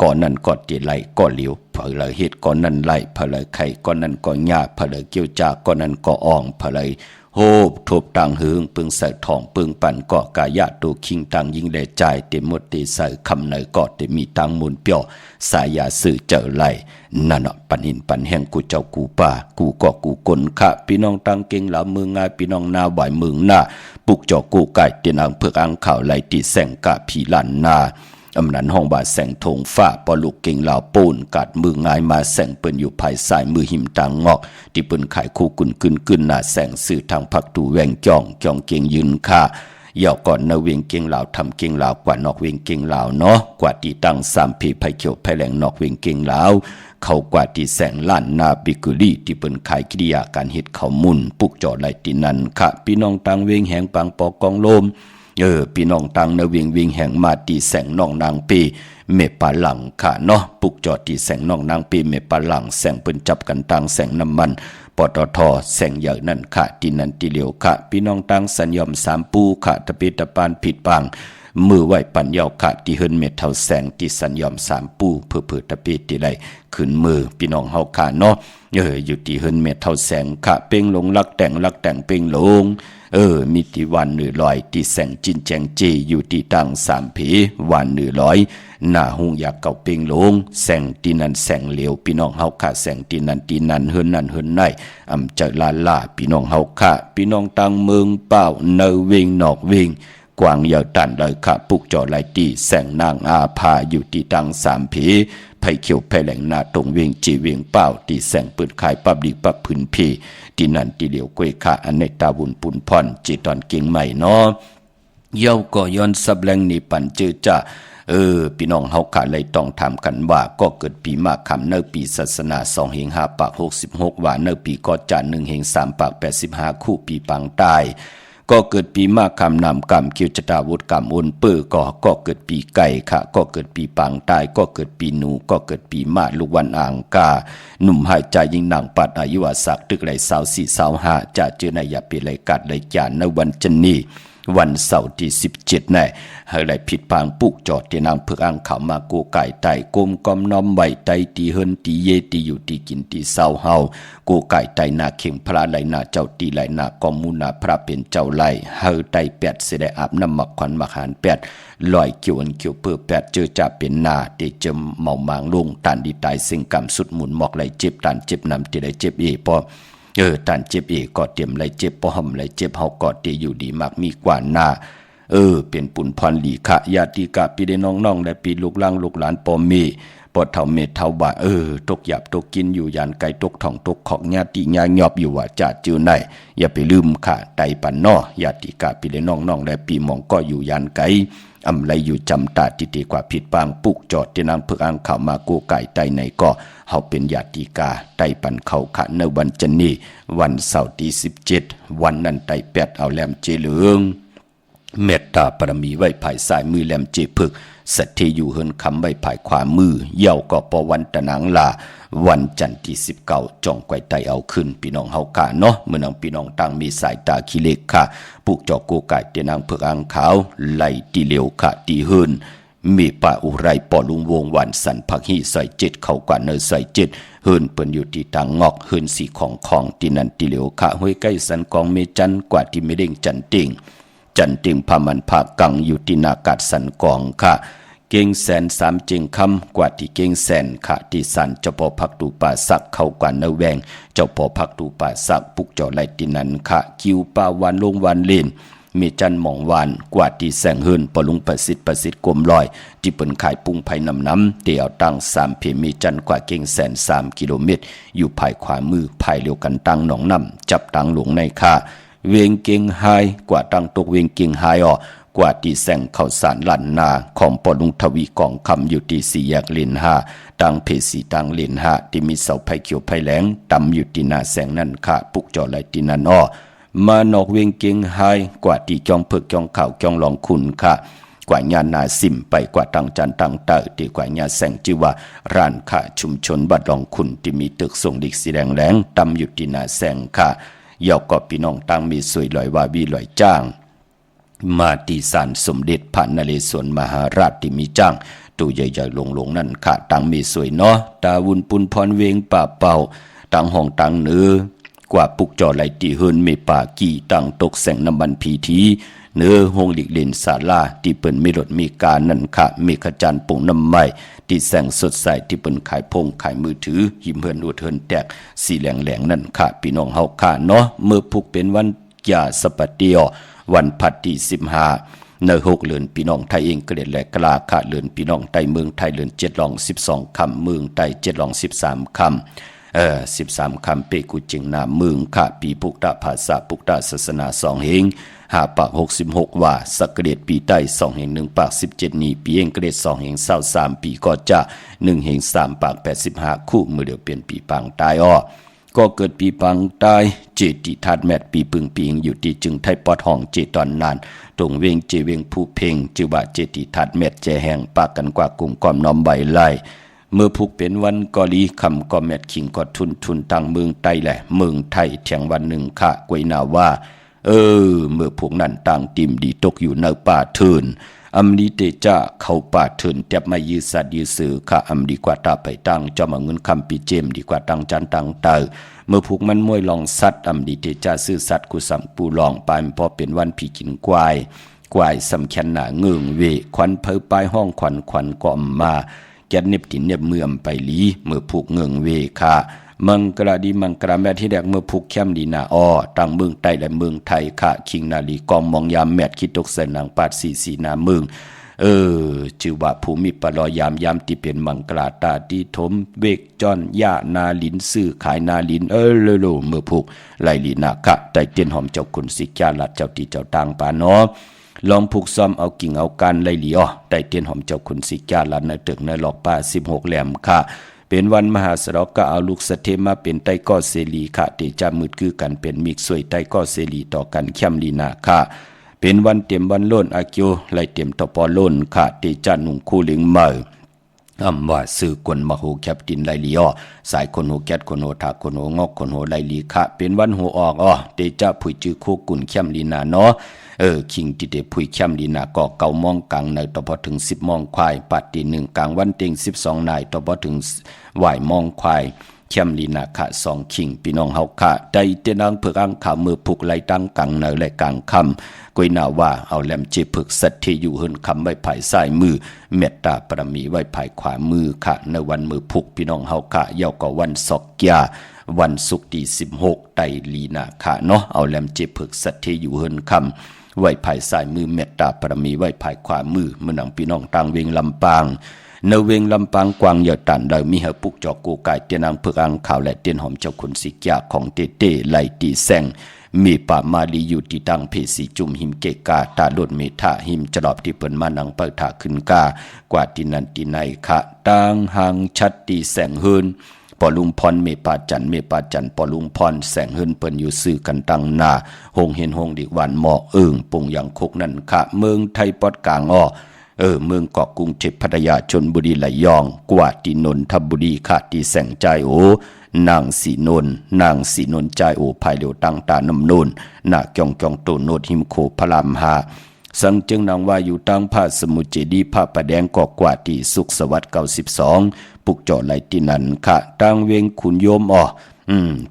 S2: ก่อนนั้นก็ตีไหลก็เหลียวเพลยเฮ็ดก่อนนั้นไหลเพลยไข่ก่อนนั้นก็หญ้าเพลยเกี่ยวจากก่อนนั้นก็อ่องเพลยโฮบทบต่างหึงปึงใส่ทองปึงปั่นก็กายะตูคิงต่างยิงแลใจเต็มหมดตีใส่คำไหนก็เต็มมีตังมุนเปียวสายาสื่อเจอไหลนั่นเนาะปันหินปันแห่งกูเจ้ากูป่ากูก็กูกลค่ะพี่น้องตังเก่งเหล่ามืองายพี่น้องนาไหวเมืองหน้าปุกเจ้ากูไก่เตียนอังเพือกอังข่าวไหลตีแสงกะผีลันนาอำนันห้องบาแสงทงฟ้าปอลูกเก่งเหล่าปูนกัดมืองายมาแสงเปิ้นอยู่ภายสายมือหิมต่างงอกที่เปิ้นขายคู่กุนกึนหน้าแสงสื่อทางพักตูแวงจ้องเก่งยืนค่าย่อก่อนนาเวียงเก่งเหล่าทำเก่งเหล่ากว่านอกเวียงเก่งเหล่าเนาะกว่าที่ตั้งสามผีไผเขียวไผแหลงนอกเวียงเก่งเหล่าเขากว่าที่แสงล้านนาบิกุลีที่เปิ้นขายกิริยาการเฮ็ดเขามุนปุกจอไหลตินันค่ะพี่น้องต่างเวียงแหงปังปอกองโลมพี่น้องตังเนวิงวิงแห่งมาตีแสงน้องนางปีเมปาหลังค่ะเนาะปุกจอดตีแสงน้องนางปีเมปาหลังแสงเปิ้นจับกันตังแสงน้ำมันปตทแสงใหญ่นั่นค่ะที่นั่นที่เหลียวค่ะพี่น้องตังสัญญอมสามปูค่ะตะปิตะปานผิดปังมือไหวปัญญาค่ะที่เฮินเมทเท่าแสงที่สัญญอมสามปูเพื่อตะปิที่ไรขึ้นมือพี่น้องเฮาค่ะเนาะอยู่ที่เฮินเมทเท่าแสงค่ะเป่งลงลักแต่งเป่งลงมีที่วันหนึ่งลอยที่แสงจินแจงจีอยู่ที่ตั้งสามผีวันหนึ่งลอยหน้าหุงอยากเก่าเป่งลงแสงที่นั้นแสงเหลียวพี่น้องเฮาค่ะแสงที่นั้นเฮินในอำจะลาพี่น้องเฮาค่ะพี่น้องตั้งเมืองเป้าเนวิงนอกวิงกวางเหยาตันเลยค่ะปุกจอไหลตีแสงนางอาภาอยู่ที่ตั้งสามผีไผ่เขียวไผ่แหลงนาตรงเวียงจีเวียงเป้าตีแสงปืนขายปับดีปับพื้นพีที่นั่นที่เหลียวกวยค่ะอันในตาบุญปุนพรจีตอนเก่งใหม่เนาะเย้าก็ย้อนสับแรงนี่ปันเจอจ้าพี่น้องเฮาค่ะเลยต้องถามกันว่าก็เกิดปีมากคำเนปีศาสนา2เฮง5ปาก66ว่าเนปีก็จาน1เฮง3ปาก85คู่ปีปังตายก็เกิดปีมากคำนำกรรมคิวจตาวุฒกรรมอุนเปื้อก็เกิดปีไก่ค่ะก็เกิดปีปังตายก็เกิดปีหนูก็เกิดปีมาลูกวันอ่างกาหนุ่มหายใจยิงหนังปัดอายุวศักตึกไหล24-25จะเจอในยาปีไหลกัดไหลจานในวันจันนี้วันเสาร์ที่17แน่ให้ไหลผิดปางปุกจอดที่นางเพือกอ่างเขามาโกไก่ไต่กลมกอมน้อมไหวไตตีเฮินตีเยตีอยู่ตีกินตีเศร้าเฮาโกไก่ไต่นาเข่งพระไหลนาเจ้าตีไหลนากอมมูนาพระเป็นเจ้าไหลเฮาไตแปดเสด็จอาบน้ำมักขวัญมักหานแปดลอยเกี่ยวอันเกี่ยวเปื้อแปดเจอจ่าเป็นนาเตจมเมามางลงตันดีตายสิ่งกรรมสุดหมุนหมอกไหลเจ็บตันเจ็บนำที่ไหลเจ็บพอตันเจ็บก็เตรียมไหลเจ็บพอห่มไหลเจ็บเฮาก็ตีอยู่ดีมากมีกว่าหน้าเป็นปุ่นพรหลีขะญาติกะปีได้น้องๆและปีลูกหลานลูกหลานปอมีปอดเท่าเม็ดเท่าบ่าตกหยับตกกินอยู่ยานไก่ตกท่องตกของญาติญาหยอบอยู่ว่าจะจื้อไหนอย่าไปลืมค่ะไตปันนอญาติกะปีได้น้องๆและปีหมองก็อยู่ยานไก่อำไรอยู่จำตาติติกว่าผิดปางปุกจอดที่นางเพือกอ่างข่าวมาโกไก่ไตในก็เฮาเป็นญาติกาไตปันเขาขะในวันจันนี้วันเสาร์ที่17วันนั้นไตแปดเอาแหลมเจเหลืองเมตตาปรมีไว้ภายซ้ายมือแหลมเจพึกสัตย์อยู่เฮินคำไว้ภายขวามือเย่าก็ปวันตะนางลาวันจันทร์ที่19จ่องไกวไตเอาขึ้นพี่น้องเฮากะเนาะเมื่อนางพี่น้องตั้งมีสายตาขี้เล็กค่ะปลูกจอกโกไก่เตนางเพือกอ่างขาวไหลตีเหลียวค่ะตีเฮินมีป่าอุไรปอลุงวงวันสันพักฮีใส่7เขากว่าเนใส่7เฮินเปิ้นอยู่ที่ต่างงอกเฮินสีของที่นั่นตีเหลียวค่ะห้วยใกล้สันกองเมจันกว่าที่ไม่เด้งจันติงพามันภากังอยู่ที่นากาศสันกองค่ะเก่งแสน3เจงคำกว่าที่เก่งแสนค่ะที่สันเจ้าพ่อพักตูป่าสักเข้ากว่าเนแวงเจ้าพ่อพักตูป่าสักปุกจอไหลที่นั้นค่ะคิวป่าวันลงวันเลนมีจันหมองวานกว่าที่แสงเฮินปลุงประสิทธิ์กลมลอยที่เปิ้นขายปุงไผ่น้ำเตี่ยวตั้ง3เพมีจันกว่าเก่งแสน3กิโลเมตรอยู่ภายขวามือภายเลียวกันตั้งหนองน้ำจับตั้งหลวงในค่ะเวียงเก่งไฮกว่าตั้งตกเวียงเก่งไฮ กว่าที่แสงข้าวสารลั่นนาของปอลุงทวีกองคำอยู่ที่สี่แยกเลนห้าดังเพสีดังเลนห้าที่มีเสาไผ่เขียวไผ่แหลงตำอยู่ที่หน้าแสงนั่นค่ะปุกจอไหลที่นั่นอ้อมานอกเวียงเกียงไฮกว่าที่จองเผือกจองข่าวจองลองคุณค่ะกว่าญานาสิมไปกว่าตังจันตังเตอที่กว่าญาแสงจิว่าร้านค้าชุมชนบัดลองคุณที่มีตึกส่งดิกสีแดงแหลงตำอยู่ที่หน้าแสงค่ะยาวก็พี่น้องตั้งมีสวยลอยวาวีลอยจ้างมาตีสารสมเด็จพระนเรศวรมหาราชที่มีจ้างตัวใหญ่ๆลงนั่นค่ะตั้งมีสวยเนาะตาวุนปุนพรเวงป่าเป่าตั้งห้องตั้งเนื้อกว่าปุกจอไหลตีเฮินเมป่ากี่ตั้งตกแสงน้ำมันพีทีเนื้อห้องหลีกเล่นศาลาที่เปิ้นมีรถมีการนั่นค่ะมีขจานปุ่งน้ำไม้ที่แสงสดใสที่เปิ้นขายพงขายมือถือหิมเฮินอุดเฮินแตกสีแหลงนั่นค่ะพี่น้องเฮาค่ะเนาะเมื่อพุกเป็นวันยาสปะเตียววันพัดที่15ใน6เดือนพี่น้องไทยเองเกลียดและกลาค่ะเดือนพี่น้องไทยเมืองไทยเดือน7ลอง12คำเมืองไทย7ลอง13คำ13คำเปกุจิงนาเมืองค่ะปีปุกตะภาษาปุกตะศาสนา2เฮง5ปาก66ว่าสักเกลียดปีใต้2เฮง1ปาก17นี้ปีเองเกลียด2เฮง23ปีก็จะ1เฮง3ปาก85คู่มือเดียวเปลี่ยนปีปังตายอ้อก็เกิดปีปังตายเจติธาตุแมทปีปึงปีงอยู่ที่จึงไทยปอดห้องเจตอนนานตรงเวงเจเวงผู้เพ่งจือว่าเจติธาตุแมทเจแห่งปากกันกว่ากลุ่มกอมน้อมใบไล่เมื่อผูกเป็นวันกอลีคำก็แมทขิงก็ทุนตังเมืองไต้แหละเมืองไทยเถียงวันหนึ่งค่ะกวยนาว่าเมื่อพวกนั้นต่างติมดีตกอยู่ในป่าเทินอำลีเตจ้าเข้าป่าเถินแทบไม่ยืดสัตว์ยืดสื่อข้าอำดีกว่าตาไปตั้งจอมาเงินคำปีเจมดีกว่าตั้งจันตั้งเตอเมื่อผูกมันมวยลองสัตว์อำดีเตจ้าซื้อสัตว์กุสัมปูลองไปพอเป็นวันผีกินกวายสำคัญหนาเงืองเวควันเพอปลายห้องควันก็มาแกนเน็บตินเน็บเมื่อมไปลีเมื่อผูกเงืองเวค่ะมังกราดีมังกราแม่ที่แดกเมื่อผูกแคมดีนาอ้อตั้งเมืองไต้และเมืองไทยค่ะคิงนาลีกองมองยามแมดคิดตกใส่นางปาดสีนาเมืองชื่อว่าภูมิปลอยามที่เป็นมังกราตาที่ถมเวกจอนย่านาลินซื้อขายนาลินโลเมื่อผูกไลลีนาคะไตเตียนหอมเจ้าคุณสิกาลัดเจ้าที่เจ้าต่างปาเนาะลองผูกซ้อมเอากิ่งเอาการไลลีอ้อไตเตียนหอมเจ้าคุณสิกาลัดในตึกในหลอกป่า16แหลมค่ะเป็นวันมหาสรก็เอาลูกสเทมาเป็นไตก้อเสรีค่ะเตจามืดคือกันเป็นมิกสวยไตก้อเสรีต่อกันเข้มลีนาค่ะเป็นวันเต็มวันโลนอากิโอไลเต็มตอปอโลนค่ะเตจาหนุ่งคู่ลิงเมอว่าสื่อกวนมาโหแคปตินไลลีอ้อสายคนโหแกดคนโหถาคนโหงอกคนโหไลลีค่ะเป็นวันโหออกอ้อเตจาผุยจือคู่กุนเข้มลีนาเนาะคิงที่เดผุยเข้มลีนาก็เก่ามองกลางในต่อพอถึง10มองควายปัดตี1กลางวันเต็ง12นายต่อพอถึงไหวมองควายเข้มลีนาค่ะ2คิงพี่น้องเฮาค่ะได้เตนังเผือกอังขามือผูกไหลตั้งกลางในและกลางค่ำกวยนาว่าเอาแหลมเจผึกสัตที่อยู่เฮินคำไว้ภายซ้ายมือเมตตาปรมีไว้ภายขวามือค่ะในวันมือผูกพี่น้องเฮาค่ะเยาก็วันศอกยาวันศุกร์ที่16ไตลีนาค่ะเนาะเอาแหลมเจผึกสัตที่อยู่เฮินคำไว้ภายซ้ายมือเมตตาปรมีไว้ภายขวามือเมื่อหนังพี่น้องต่างเวงลำปางในเวงลำปางกวางเหยาตันได้มีเหปุกจอกกูกายเตียนางเผือกอังข่าวและเตียนหอมเจ้าคุณสิกยาของเต้ไลตีแซงมีป่ามาลีอยู่ที่ตั้งเพสีจุ่มหิมเกกาตาโดดเมทาหิมจลอบที่เปิ้นมานังเปิดถาขึ้นกากว่าที่นันที่ในคะต่างหางชัดตีแสงเฮินปอลุงพรเมปาจันปอลุงพรแสงเฮินเปิ้นอยู่ซื้อกันตั้งนาหงเห็นหงดิวันหมอปุ่งอย่างคกนั่นค่ะเมืองไทยปอดกลางอ้อเมืองเกาะกรุงเทพพัทยาชลบุรีไหลยองกว่าที่นนทบุรีค่ะที่แสงใจโอนางสีนนใจโอภายเดียวตั้งตาน้ำนนนาจองโตโนดหิมโคพระรามหาสังจึงนางว่าอยู่ตั้งพระสมุทรเจดีย์พระประแดงกอกว่าที่สุขสวัสดิ์92ปุกเจาะไหลที่นั่นค่ะตั้งเวงขุนโยม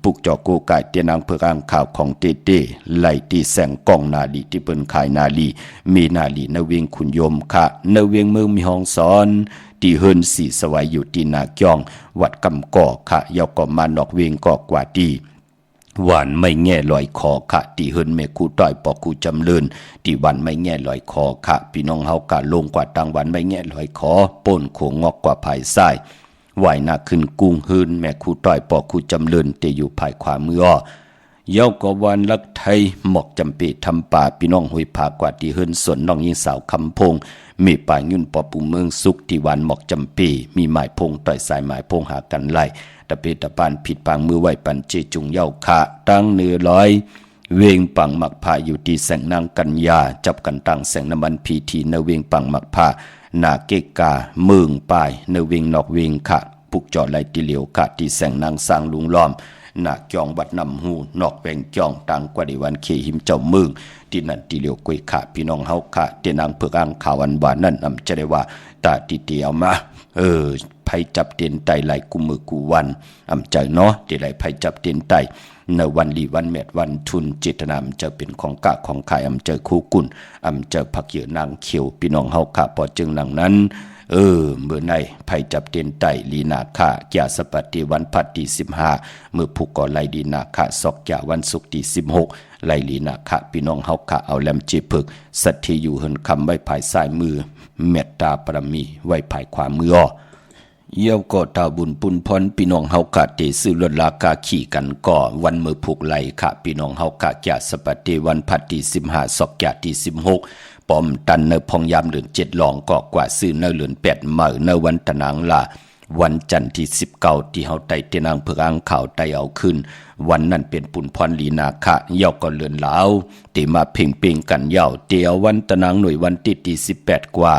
S2: ปุกเจาะโกกายเตียนางเผือกอ่างข่าวของเต้ไหลที่แสงกองนาลีที่เปิ้นขายนาลีมีนาลีนเวงขุนโยมค่ะนเวงเมืองมีห้องสอนที่เฮินสีสวายอยู่ที่นาเกียงวัดกำก่อค่ะยาวก็มานอกเวงกอกว่าที่หวานไม่แง่ลอยคอค่ะที่เฮินแม่ครูต้อยปอครูจำเริญที่วันไม่แง่ลอยคอค่ะพี่น้องเฮากะลงกว่าตังวันไม่แง่ลอยคอป่นโขงงอกกว่าภายซ้ายไหวหน้าขึ้นกุ้งเฮินแม่ครูต้อยปอครูจำเริญแต่อยู่ภายขวามือ เยาก็วันลักไทยหมอกจำปีทำป่าพี่น้องห้วยผากว่าที่เฮิรนสวนน้องยิงสาวคำพงมีป่ายุ่นปอปูเมืองสุขที่วันหมอกจำปีมีหมายพงต่อยสายหมายพงหากันไล่ตะเปตะปานผิดปางมือไหวปันเจจุงเย้าคะตั้งเนื้อร้อยเวียงปังมักพาอยู่ที่แสงนางกัญญาจับกันตั้งแสงน้ำมันพีทีในเวียงปังมักพานาเกกาเมืองปายในเวียงนอกเวียงคะปุกจอดไหลติเหลียวคะที่แสงนางสร้างลุงล้อมหนักจองวัดนำหูนอกแวงจองต่างกว่าดีวันเขหิมเจ้าเมืองที่นั่นที่เหลียวกุยขาพี่น้องเฮาขาเตนางเผือกอ่างข่าวอันบานนั่นจะได้ว่าตาตีเตียวมาไผจับเตียนไตไหลกุมือกูวันใจเนาะที่ไหลไผจับเตียนไตในวันลีวันแมดวันทุนเจตนามจะเป็นของกะของขายเจอคู่กุลเจอผักเหยื่อนางเขียวพี่น้องเฮาขาปอจึงหนังนั้นเมื่อในไผจับเตียนไตลีนาคาแก่สปฏิวันพัดที่15เมื่อผูกก่อไลดีนาคาศอกแก่วันศุกร์ที่16ไลลีนาคาพี่น้องเฮาขาเอาแลมจีพึกสัตที่อยู่เหินคำไว้ภายซ้ายมือเมตตาปรมีไว้ภายขวามือเยี่ยวก็ตาบุญปุนพรพี่น้องเฮากะเตซื้อรถลากาขี่กันก่อวันมือผูกไหลค่ะพี่น้องเฮากะแก่สปฏิวันพัดที่15ศอกแก่ที่16ปอมตันเนพองยามเดือน7หลองก็กว่าซื้อเนเดือน8เมื่อเนวันตะนางละวันจันทร์ที่19ที่เฮาไต่เตนางเผือกอ่างข่าวไต่เอาขึ้นวันนั้นเป็นปุนพรลีนาคะเย่าก็เลือนลาวติมาเพ่งเป่งกันเย่าเตียววันตะนางหน่วยวันที่18กว่า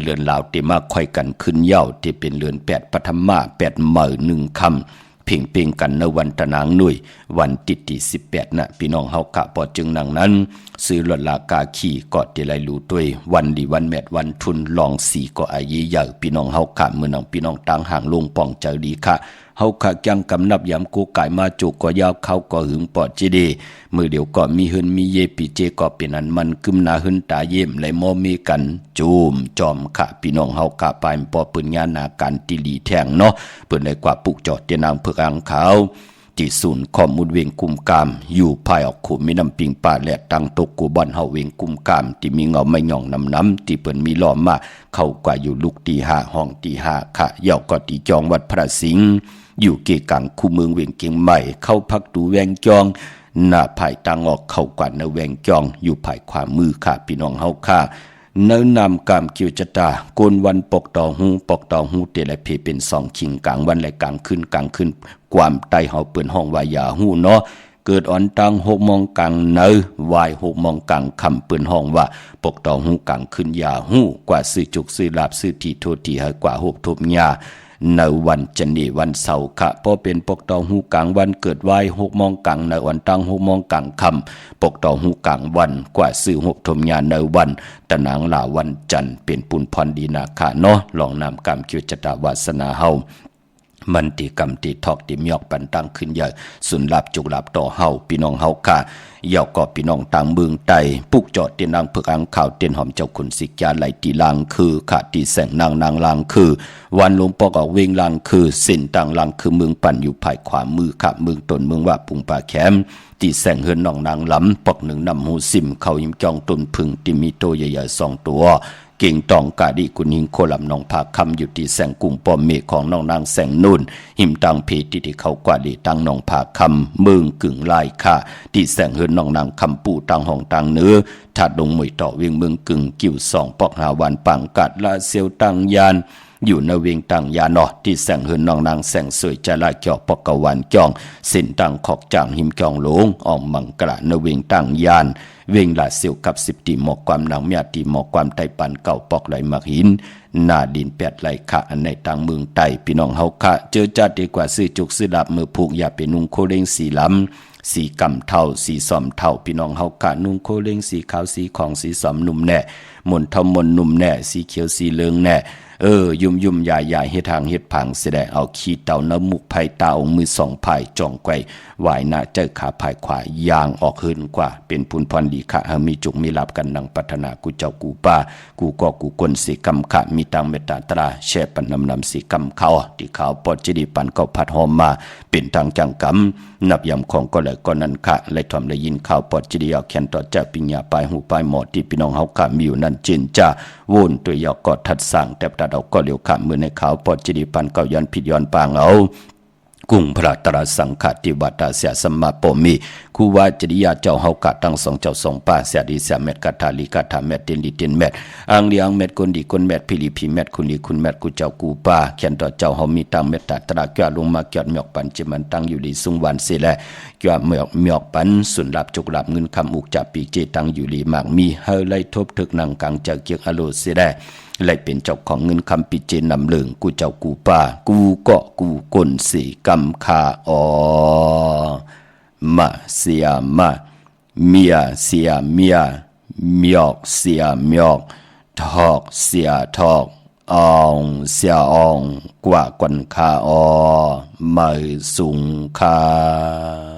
S2: เลือนลาวติมาค่อยกันขึ้นเย่าที่เป็นเลือน8ปฐมมา8เมื่อ1ค่ำเพ่งเป่งกันในวันตะนางหน่วยวันที่18นะพี่น้องเฮากะปอจึงนังนั้นซื้อรถลากาขี่กอดที่ไหลรู้ด้วยวันดีวันแมดวันทุนลองสีก็อายีใหญ่พี่น้องเฮากะเมื่อน้องพี่น้องต่างห่างลงป่องเจอดีค่ะเฮาขะจังกำนับยำกูไก่มาจุกก็ยาวเขาก็หึงปอดจีดีมือเดียวก็มีหึนมีเยปีเจก็เป็นอันมันกึมนาหึนตาเยี่ยมไหลมอมีกันจูมจอมขะพี่น้องเฮากะปายปอปืนงานนาการติลีแทงเนาะเปิ้นได้กว่าปุกจอดเจนางเผือกอ่างขาวที่ศูนย์ข้อมูลเวงกุมกามอยู่ภายออกขุมมีน้ำปิงป่าและตั้งตกกูบอนเฮาเวงกุมกามที่มีเงาไม่หย่องน้ำที่เปิ้นมีล้อมมาเข้ากว่าอยู่ลูกตี5ห้องตี5ค่ะเย่าก็ตีจองวัดพระสิงห์อยู่เกกังคู่เมืองเวียงเกียงใหม่เข้าพักดูแวงจองหน้าภายตางออกเข้ากว่าในแวงจองอยู่ภายขวามือค่ะพี่น้องเฮาค่ะเนื้อนำกามเกียวจตาโกนวันปกต่อหูเตละเพเป็น2ขิงกลางวันและกลางคืนความไตเฮาเปิ้นห้องว่ายาหูเนาะเกิดอ่อนตัง6โมงกลางเนอวาย6โมงกลางค่ำเปิ้นห้องว่าปกต่อหูกลางคืนยาหูกว่าซื้อจุกซื้อลาบซื้อที่โทษที่ให้กว่า6ทบยาในวันจันทร์วันเสาร์ค่ะพอเป็นปกต่อหูกลางวันเกิดไว้6โมงกลางในวันตั้ง6โมงกลางค่ำปกต่อหูกลางวันกว่าซื้อ6ทมยาในวันตะนางลาวันจันทร์เป็นปุนพรดีนาค่ะเนาะลองนำกรรมเกียวจตาวาสนาเฮามันติกรรมติทอกติมยอกปันตั้งขึ้นใหญ่สุนลับจุกลับต่อเฮาพี่น้องเฮาค่ะเย่าก็พี่น้องต่างเมืองไตปุกจอดเตียนนางเผือกอ่างข่าวเตียนหอมเจ้าขุนสิกยาไหลตีลางคือขาตีแสงนางลางคือวันหลวงปอกออกเวงลางคือเส้นต่างลางคือเมืองปั่นอยู่ภายขวามือค่ะเมืองตนเมืองว่าปุงป่าแคมตีแสงเฮือนน้องนางล้ำปอกหนึ่งนำหูซิมเขายิ้มจองต้นพึ่งที่มีโตใหญ่ๆ2ตัวเก่งตองกาดิกุนิงโคลำนองผาคำอยู่ที่แสงกุ้งปอมเมฆของน้องนางแสงนุ่นหิมตังเพติที่เขากว่าดีตังน้องผาคำเมืองกึ่งลายค่ะที่แสงเฮือนน้องนางคำปูตังห้องตังเนื้อถัดลงมวยต่อเวียงเมืองกึ่งกิ่ว2ปอกหาวันปังกัดละเซียวตังยานอยู่ในเวียงตังยานอที่แสงเฮือนน้องนางแสงสวยจะลาเกี่ยวปอกกวันจองเส้นตังขอกจางหิมจองหลงออกมังกระในเวียงตังยานเวงลาเซียวกับ10ตีหมอกความหนังเมียตีหมอกความไตปันเก่าปอกไหลมักหินหน้าดินแปดไหลคะอันในต่างเมืองไตพี่น้องเฮาคะเจอจัดดีกว่าซื้อจุกซื้อดับมือผูกอย่าเป็นนุ่งโคเล้งสีล้ำสีกำเท่าสีสอมเท่าพี่น้องเฮากะนุ่งโคเล้งสีขาวสีของสีสอมนุ่มแน่มนเท่ามนนุ่มแน่สีเขียวสีเหลืองแน่ยุ่มใหญ่เฮ็ดทางเฮ็ดผังเสดเอาขี้เต่าน้ำมุกไผ่เต่ามือ2ไผ่จ่องไกววายหน้าเจอขาไผ่ขวายางออกขึ้นกว่าเป็นพุนพรดีค่ะเฮามีจุกมีลับกันดังพัฒนากูเจ้ากูป้ากูก็กูกลสิกรรมค่ะมีตังเมตตาตราแช่ปันนำสิกรรมเขาที่เขาปอดจิดีปันเขาพัดหอมมาเป็นทางจังกรรมนับยำของก็เลยก็นั้นค่ะเลยทำเลยยินข่าวปอดจิดีเอาแขนต่อจากปิญญาปลายหูปลายหมอที่พี่น้องเฮาค่ะมีอยู่นั่นจินจ้าวนตัวยอกอดทัดสั่งแต่ตัดเอาก็เลี้ยวขามือในขาวปอดจิดีปันเก่าย้อนผิดย้อนปางเอา กุ้งพระตรัสสังฆติวัตาเสียสมมาปมีคูวาจริยาเจ้าเฮากะตั้งสองเจ้าสองป้าเสียดีเสียเม็ดกะทาลีกะทาเม็ดเต็นดีเต็นเม็ดอังเลียงเม็ดคนดีคนเม็ดพิลีพีเม็ดคุณลีคุณเม็ดกูเจ้ากูป้าเขียนต่อเจ้าเฮามีตังเม็ดตาตระเกียลงมาเกียดหมอกปันจิมันตั้งอยู่ดีสุงวันเสียแลเกียหมอกปันสุนลับจุกลับเงินคำอุกจับปีเจตั้งอยู่ลีมากมีเฮาไล่ทบถึกนังกังจากเกียกอโลเสียแลเลยเป็นเจ้าของเงินคำปิเจนำเลิงกูเจ้ากูป้ากูเกาะกูกลสีกำคาอมาเสียมาเมียเสียเมียเมียกเสียเมียกทอกเสียทอกอองเสียอองกว่ากวนคาอมาสุงคา